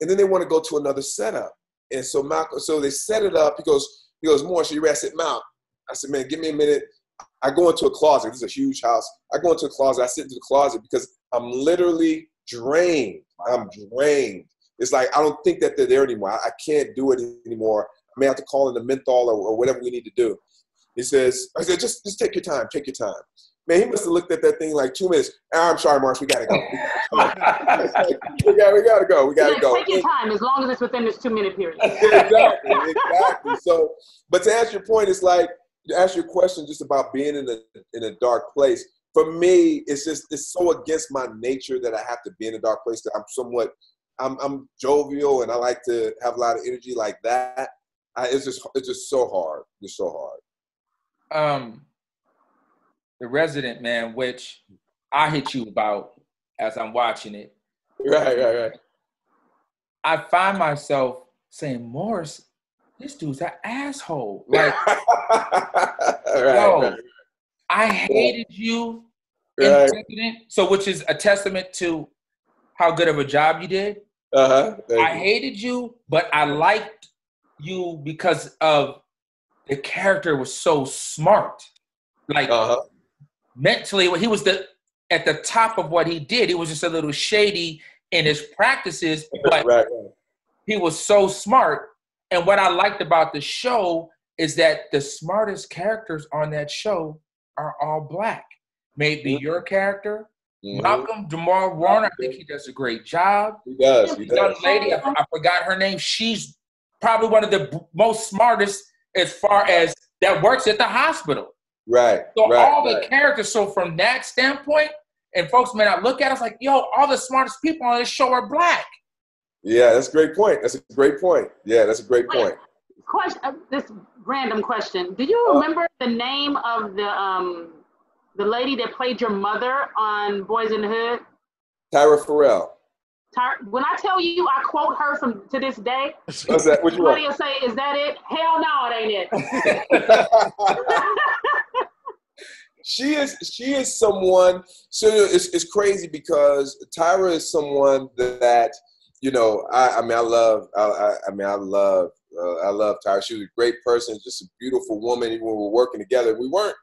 and then they want to go to another setup. And so Malcolm, so they set it up. He goes, Morris, you ready? I said, Mal. I said, man, give me a minute. I go into a closet. This is a huge house. I go into a closet. I sit into the closet because I'm literally drained. I'm drained. It's like I don't think that they're there anymore. I can't do it anymore. I may have to call in the menthol or whatever we need to do. He says, I said, just take your time. Take your time. Man, he must have looked at that thing like 2 minutes. I'm sorry, Morris, we got to go. we got to go. We got to go. Take your time as long as it's within this 2-minute period. Exactly. So, but to answer your point, it's like, to ask your question just about being in a dark place. For me, it's so against my nature that I have to be in a dark place that I'm jovial and I like to have a lot of energy like that. It's just so hard. It's so hard. The Resident, man, which I hit you about as I'm watching it. Right. I find myself saying, Morris, this dude's an asshole. Like, right. I hated you in Resident. So, which is a testament to how good of a job you did. I hated you, but I liked you because of the character was so smart. Like, mentally, he was at the top of what he did. He was just a little shady in his practices, but he was so smart. And what I liked about the show is that the smartest characters on that show are all Black. Maybe your character, Malcolm Jamal Warner, I think he does a great job. He does. The young lady, I forgot her name. She's probably one of the most smartest as far as that works at the hospital. Right. So all the characters, so from that standpoint, and folks may not look at us like, yo, all the smartest people on this show are Black. Yeah, that's a great point. Yeah, that's a great point. Question, this random question. Do you remember the name of the lady that played your mother on Boys in the Hood? Tyra Farrell. When I tell you I quote her to this day, what's that? Which one? Somebody will say, is that it? Hell no, it ain't it. She is someone. So it's crazy because Tyra is someone that I love Tyra. She was a great person, just a beautiful woman. Even when we were working together, we weren't.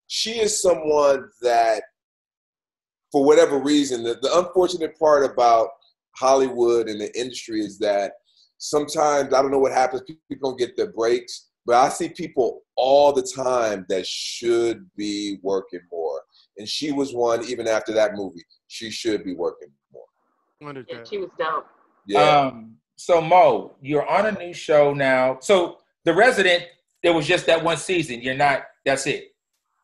She is someone that, for whatever reason, the unfortunate part about Hollywood and the industry is that sometimes, I don't know what happens, people don't get their breaks, but I see people all the time that should be working more. And she was one, even after that movie, she should be working more. Yeah, she was dope. Yeah. So Mo, you're on a new show now. So The Resident, there was just that one season. That's it.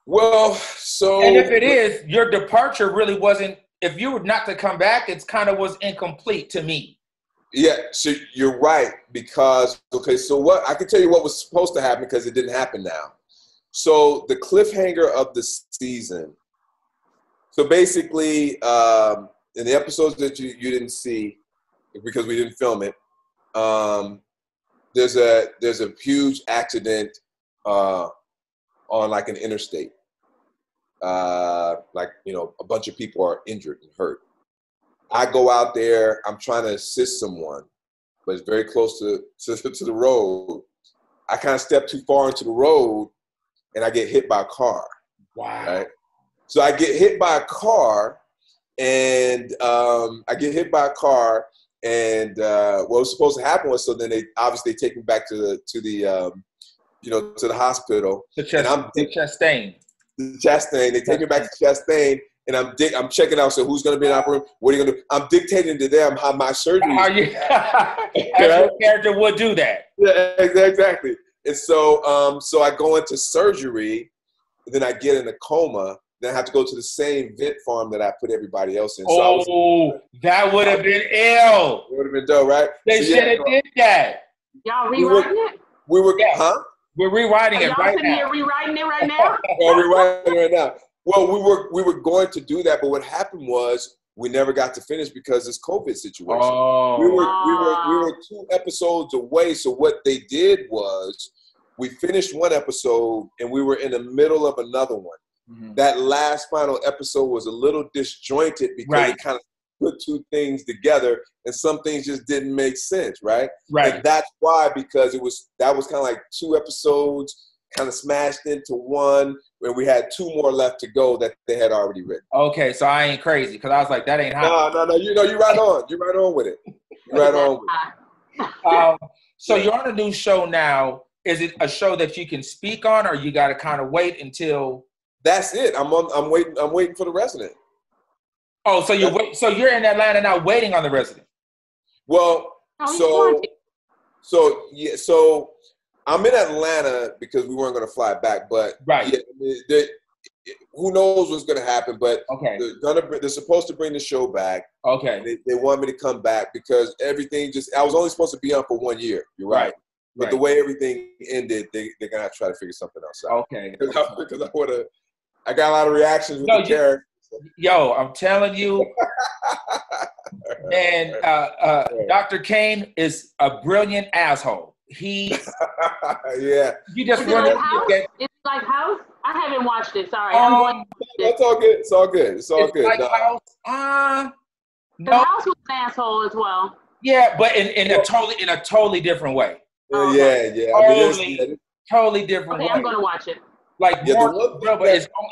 Well, so. And if it is, your departure really wasn't, if you were not to come back, it's kind of was incomplete to me. Yeah, so you're right, because, so what, I can tell you what was supposed to happen because it didn't happen now. So the cliffhanger of the season, so basically, in the episodes that you didn't see, because we didn't film it, there's a huge accident on like an interstate. A bunch of people are injured and hurt. I go out there, I'm trying to assist someone, but it's very close to the road. I kind of step too far into the road and I get hit by a car. Wow. Right? So I get hit by a car and what was supposed to happen was, so then they obviously take me back to the hospital. The Chastain. The Chastain. They take me back to Chastain, and I'm checking out. So who's going to be in the operating room? What are you going to do? I'm dictating to them how my surgery is. Your character would do that. Yeah, exactly. And so, so I go into surgery, and then I get in a coma. Then I have to go to the same vet farm that I put everybody else in. So that would have been ill. It would have been dope, right? They should have did that. Y'all rewriting it? We're rewriting it right now. You're rewriting it right now? We're rewriting it right now. Well, we were going to do that, but what happened was we never got to finish because this COVID situation. Oh. We were 2 episodes away. So what they did was we finished one episode and we were in the middle of another one. Mm-hmm. That last final episode was a little disjointed because it kind of put 2 things together and some things just didn't make sense, right? Right. And that's why, because that was kind of like 2 episodes kind of smashed into one, and we had 2 more left to go that they had already written. Okay, so I ain't crazy because I was like, that ain't happening. No, you're right on. You're right on with it. You're right on with it. So you're on a new show now. Is it a show that you can speak on, or you got to kind of wait until? That's it. I'm waiting for The Resident. Oh, so you're in Atlanta now, waiting on The Resident. Well, so I'm in Atlanta because we weren't going to fly back, but who knows what's going to happen? But they're supposed to bring the show back. Okay, they want me to come back because everything I was only supposed to be on for 1 year. You're right. But the way everything ended, they're gonna have to try to figure something else out. Okay, because I got a lot of reactions with the character. Yo, I'm telling you, and Dr. Kane is a brilliant asshole. He, you just run it. It's like House. I haven't watched it. Sorry, That's all good. It's all good. It's all good. Like House. The House was an asshole as well. Yeah, but in a totally different way. Yeah. Totally different way. I'm gonna watch it. Like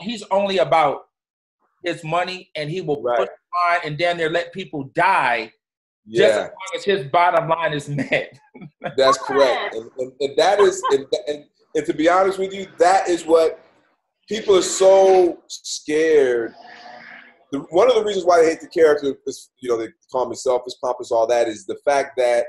he's only about his money, and he will put on and damn near let people die just as long as his bottom line is met. That's correct, and that is, and to be honest with you, that is what people are so scared. One of the reasons why they hate the character is, they call me selfish, pompous, all that, is the fact that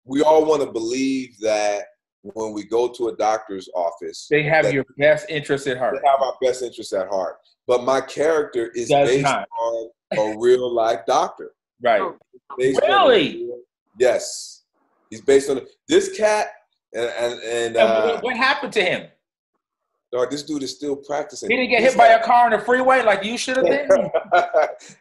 we all want to believe that when we go to a doctor's office, they have your best interest at heart. They have our best interest at heart. But my character is based on a real life doctor. Right. Really? Yes. He's based on this cat. And what happened to him? Dog, this dude is still practicing. He didn't get hit by a car on the freeway like you should have been?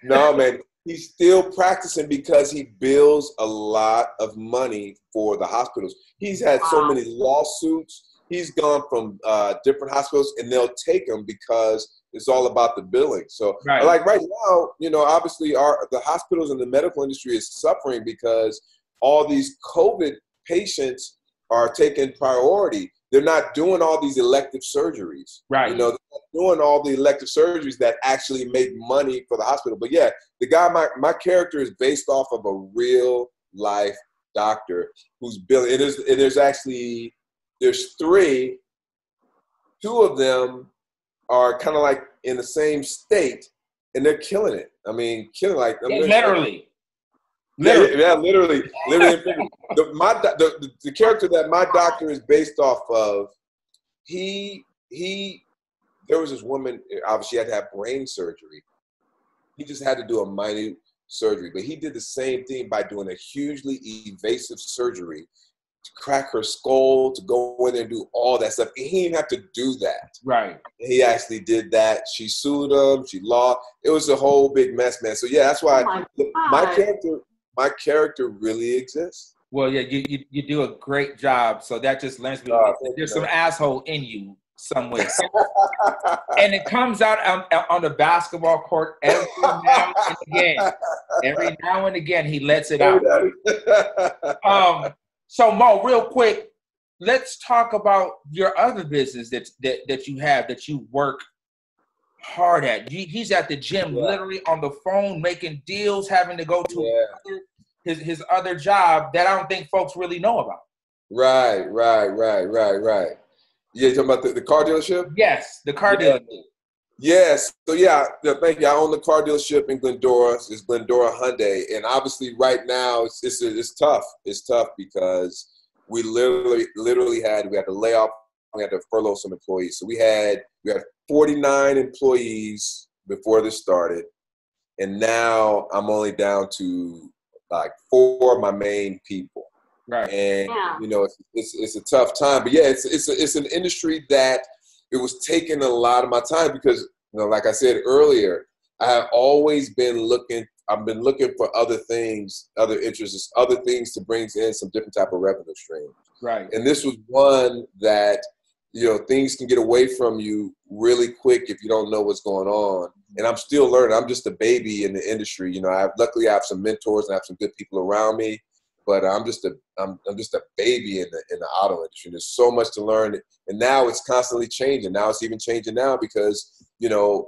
No, man. He's still practicing because he bills a lot of money for the hospitals. He's had so many lawsuits. He's gone from different hospitals, and they'll take him because it's all about the billing. So, like right now, obviously the hospitals and the medical industry is suffering because all these COVID patients are taking priority. They're not doing all these elective surgeries. Right. They're not doing all the elective surgeries that actually make money for the hospital. But yeah, the guy, my character is based off of a real life doctor who's billing. There's 3. 2 of them are kind of like in the same state, and they're killing it. I mean, literally. Literally. The character that my doctor is based off of, there was this woman, obviously she had to have brain surgery. He just had to do a minute surgery, but he did the same thing by doing a hugely invasive surgery to crack her skull, to go in there and do all that stuff. He didn't have to do that. Right. He actually did that. She sued him. She lost. It was a whole big mess, man. So yeah, that's why my character really exists. Well, yeah, you do a great job. So that just learns me there's some asshole in you somewhere. And it comes out on the basketball court every now and again. Every now and again, he lets it out. So Mo, real quick, let's talk about your other business that you have, that you work hard at. He's at the gym, literally on the phone, making deals, having to go to his other job that I don't think folks really know about. Right. Yeah, you talking about the car dealership? Yes, the car dealership. Yes. So thank you. I own the car dealership in Glendora. It's Glendora Hyundai, and obviously right now it's tough. It's tough because we literally had to lay off. We had to furlough some employees. So we had 49 employees before this started, and now I'm only down to like 4 of my main people. Right. And it's a tough time, but it's an industry that it was taking a lot of my time because, like I said earlier, I have always been looking. I've been looking for other things, other interests, other things to bring in some different type of revenue stream. Right. And this was one that, things can get away from you really quick if you don't know what's going on. And I'm still learning. I'm just a baby in the industry. Luckily I have some mentors and I have some good people around me, but I'm just a baby in the auto industry. There's so much to learn, and now it's constantly changing. Now it's even changing now because people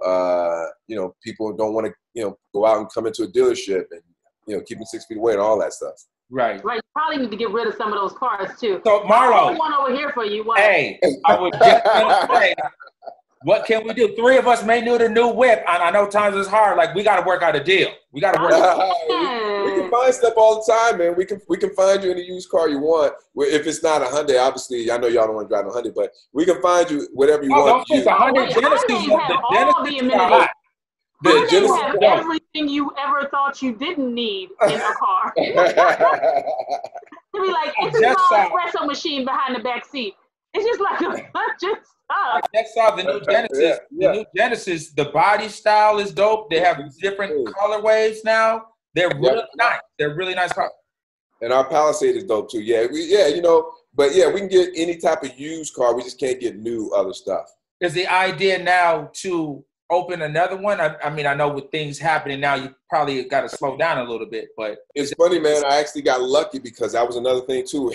don't want to go out and come into a dealership and keep them 6 feet away and all that stuff. Right. Right. You probably need to get rid of some of those cars too. So Marlo, one over here for you. What? Hey, I was just gonna say, what can we do? 3 of us may need a new whip, and I know times is hard. Like, we got to work out a deal. We got to work. We can find stuff all the time, man. We can find you any used car you want. If it's not a Hyundai, obviously, I know y'all don't want to drive a Hyundai, but we can find you whatever you want. Don't the Hyundai Genesis. The Genesis have everything you ever thought you didn't need in a car. To be like, it's a small espresso machine behind the back seat. It's just like a bunch of stuff. I just saw the new Genesis. The new Genesis, the body style is dope. They have different colorways now. They're really nice. They're really nice cars. And our Palisade is dope too. But we can get any type of used car. We just can't get new other stuff. Is the idea now to open another one? I mean, I know with things happening now, you probably got to slow down a little bit, but it's funny, man. I actually got lucky because that was another thing too.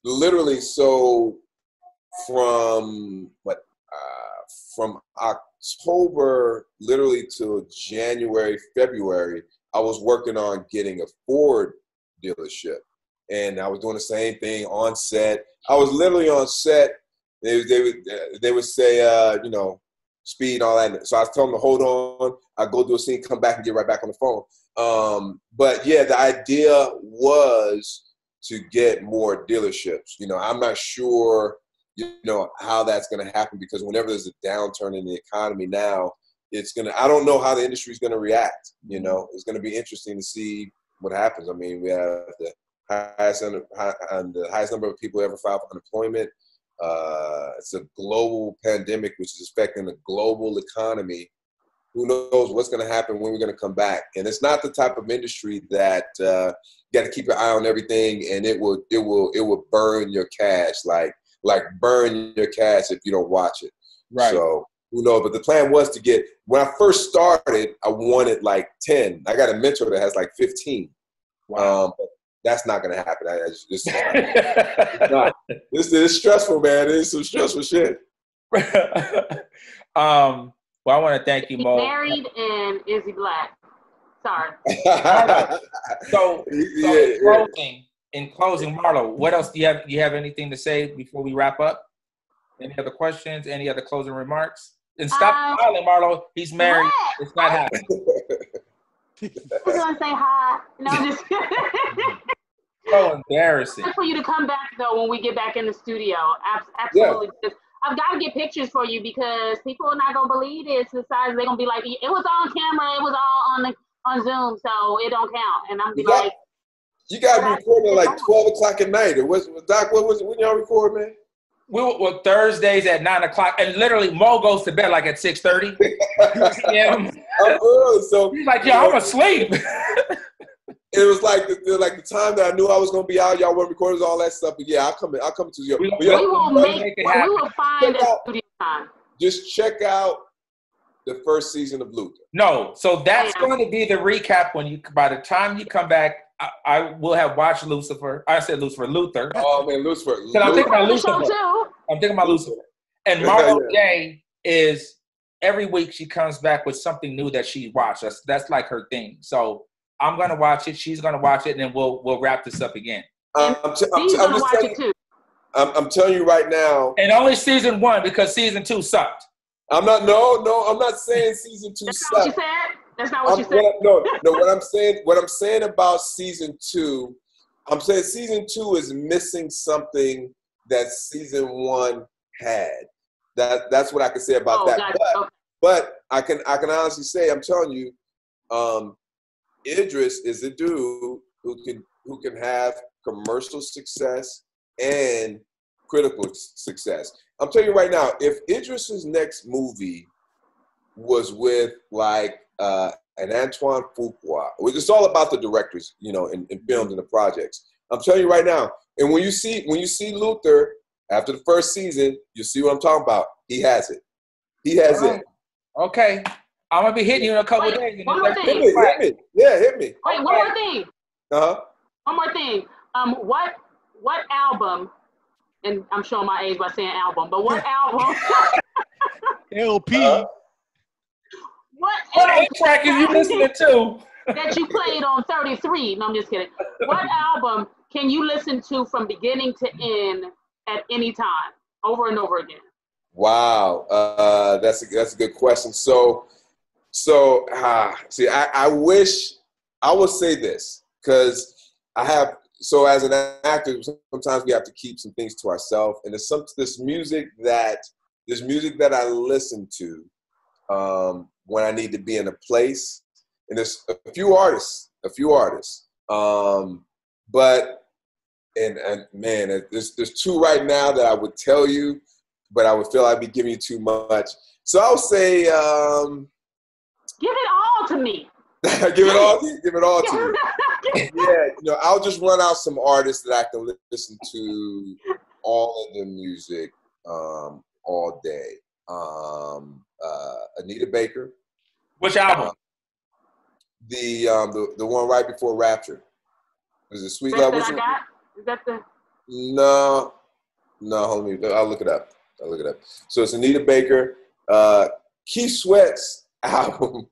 Literally, so from October literally to January, February, I was working on getting a Ford dealership, and I was doing the same thing on set. I was literally on set. They would say, speed and all that. So I was telling them to hold on. I go do a scene, come back and get right back on the phone. But yeah, the idea was to get more dealerships. I'm not sure, how that's going to happen, because whenever there's a downturn in the economy now, I don't know how the industry is going to react. It's going to be interesting to see what happens. I mean, we have the highest number of people ever filed for unemployment. It's a global pandemic, which is affecting the global economy. Who knows what's going to happen, when we're going to come back? And it's not the type of industry that you got to keep your eye on everything, and it will burn your cash, like burn your cash if you don't watch it. Right. So who knows? But the plan was to get. When I first started, I wanted like 10. I got a mentor that has like 15. Wow. But that's not going to happen. It's not. This is stressful, man. It's some stressful shit. Well, I want to thank you, Mo. Married and Izzy Black. Sorry. So in closing, Marlo, what else do you have? Do you have anything to say before we wrap up? Any other questions? Any other closing remarks? And stop smiling, Marlo. He's married. What? It's not happening. I was going to say hi. No, just So embarrassing. for you to come back, though, when we get back in the studio. Absolutely. Yeah. I've got to get pictures for you, because people are not going to believe this. The size, they're going to be like, it was on camera. It was all on Zoom, so it don't count. And I'm be like, you got to be recording at like 12 o'clock at night. Doc, when y'all record, man? Well, Thursdays at 9 o'clock, and literally Mo goes to bed like at 6:30 p.m. I'm early, so he's like, I'm asleep. It was like the time that I knew I was gonna be out. Y'all want recorders, all that stuff. But yeah, I'll come to you. We will find a studio time. Just check out the first season of Luther. No, so that's going to be the recap by the time you come back. I will have watched Lucifer. I said Luther. Oh man, Lucifer. I'm thinking about Lucifer. And Marlo J is every week she comes back with something new that she watched. That's like her thing. So I'm gonna watch it. She's gonna watch it, and then we'll wrap this up again. I'm telling you right now. And only season 1, because season 2 sucked. I'm not saying season 2 sucked. That's not what you said. No. What I'm saying about season 2, I'm saying season 2 is missing something that season 1 had. That's what I can say about that. Gotcha. But I can honestly say, I'm telling you, Idris is a dude who can have commercial success and critical success. I'm telling you right now, if Idris's next movie was with like and Antoine Fuqua. It's all about the directors, you know, in films and the projects. I'm telling you right now. And when you see Luther after the first season, you see what I'm talking about. He has it. He has it. Okay. I'm gonna be hitting you in a couple of days. One more thing. Hit me. Yeah, hit me. Wait, one more thing. Uh-huh. One more thing. What album? And I'm showing my age by saying album, but what album? LP. What LP track is you listening to? That you played on 33? No, I'm just kidding. What album can you listen to from beginning to end at any time, over and over again? Wow, that's a good question. See, I wish I would say this because I have. So as an actor, sometimes we have to keep some things to ourselves, and there's this music that I listen to when I need to be in a place, and there's a few artists, but man, there's two right now that I would tell you, but I would feel I'd be giving you too much. So I'll say, give it all to me. Give it all to you. Yeah, I'll just run out some artists that I can listen to all of the music all day. Anita Baker. Which album? The one right before Rapture. Is it Sweet That Love? I got? Is that the? No. Hold on, I'll look it up. So it's Anita Baker. Keith Sweat's album.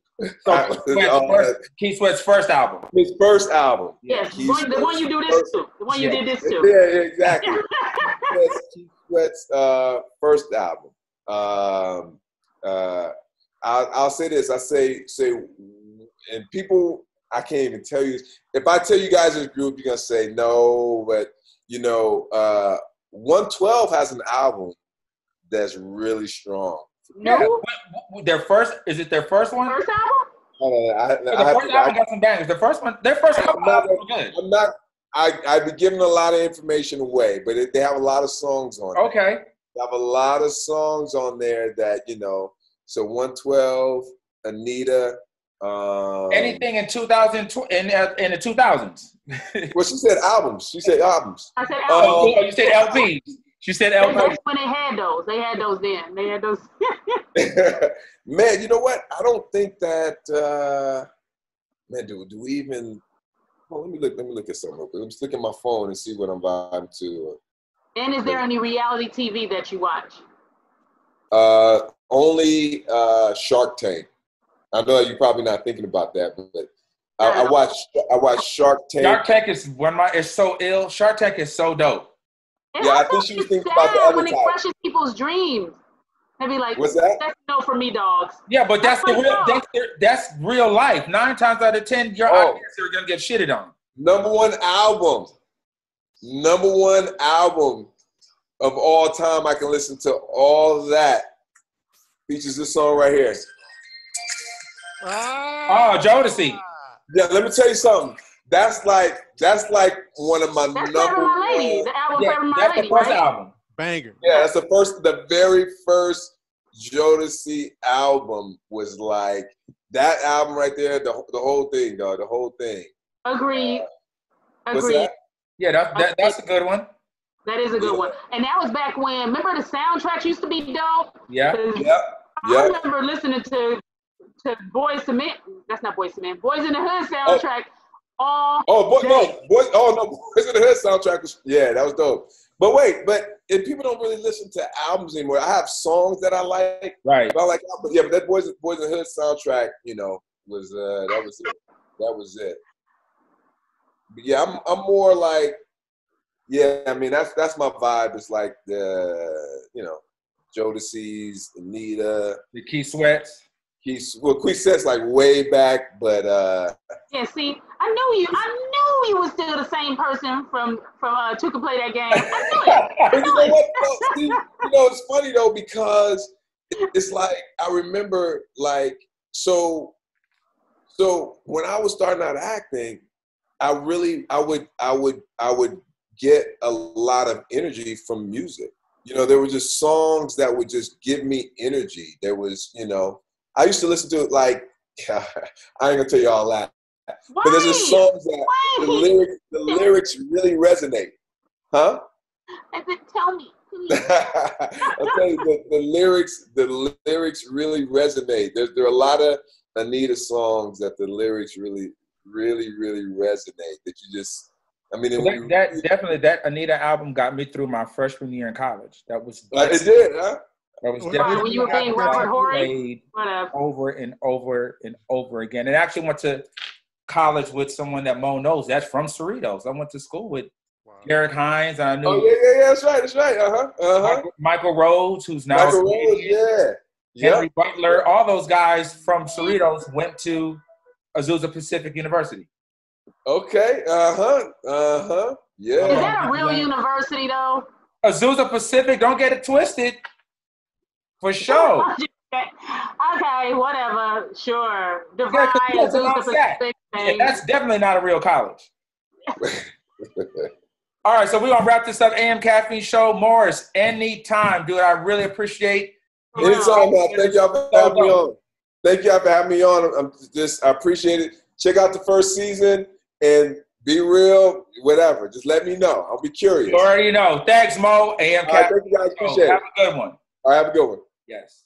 Keith Sweat's first album. His first album. Yes, the one you do this to. The one you did this to. Yeah, exactly. Keith Sweat's first album. I'll say this. I say, and people, I can't even tell you. If I tell you guys this group, you're gonna say no, but 112 has an album that's really strong. No, their first is it their first one? First album? The first album got some bangers. The first one, their first album was good. I'm not. I've been giving a lot of information away, but they have a lot of songs on. Okay. They have a lot of songs on there that So 112, Anita. Anything in 2000 in the 2000s. Well, she said albums. I said albums. Oh, you said LPs. She said LPs. That's when they had those. They had those then. They had those. Man, you know what? I don't think that. Man, do we even? Oh, let me look at something real quick. Let me just look at my phone and see what I'm vibing to. And is there any reality TV that you watch? Only Shark Tank. I know you're probably not thinking about that, but I watch Shark Tank. Shark Tank is it's so ill. Shark Tank is so dope. Yeah, I think she was thinking about the other when it crushes people's dreams. They be like, what's that? That's no for me, dogs. Yeah, but that's that's real life. 9 times out of 10, your ideas are gonna get shitted on. Number one album of all time. I can listen to all that. Features this song right here. Oh, Jodeci. Yeah, let me tell you something. That's like one of my That's number My Lady. one. The album Forever My That's Lady, the first right? album. Banger. Yeah, that's the very first Jodeci album was like that album right there. The whole thing, dog. The whole thing. Agreed. What's that? Yeah, that's a good one. That is a good one. And that was back when, remember the soundtracks used to be dope? Yeah. I remember listening to Boys to Men. That's not Boys to Men. Boys in the Hood soundtrack. Boys in the Hood soundtrack was, that was dope. But if people don't really listen to albums anymore, I have songs that I like. Right. But I like albums. Yeah, but that Boys in the Hood soundtrack, was that was it. That was it. But yeah, I'm more like, I mean that's my vibe. It's like the Jodeci's, Anita, The Keith Sweats. Keith Sweat's like way back, but yeah. See, I knew you was still the same person from Two Can Play That Game. I knew it. It's funny though because it's like I remember like so when I was starting out acting, I would get a lot of energy from music. There were just songs that would just give me energy. There was, I used to listen to it like I ain't gonna tell you all that. Why? But there's just songs that the lyrics really resonate. Huh? I said, tell me, please. I'll tell you, the lyrics really resonate. There are a lot of Anita songs that the lyrics really resonate. That you just, I mean, that Anita album got me through my freshman year in college. That was it did, huh? That was definitely when you were being Robert Horry, played over and over and over again. And I actually went to college with someone that Mo knows. That's from Cerritos. I went to school with Derek Hines. And I knew. Oh yeah, that's right. Michael Rhodes, who's now Michael Rhodes, Henry Butler. All those guys from Cerritos went to Azusa Pacific University. Okay. Yeah. Is that a real university though? Azusa Pacific. Don't get it twisted. For sure. Okay, whatever. Sure. Yeah, that's definitely not a real college. All right, so we're going to wrap this up. AM Caffeine Show. Morris, anytime, dude. I really appreciate it. Anytime, man. Thank y'all for having me on. Thank y'all for having me on. I appreciate it. Check out the first season and be real, whatever. Just let me know. I'll be curious. You already know. Thanks, Mo. AM Caffeine. Thank you guys. Appreciate it. Have a good one. All right, have a good one. Yes.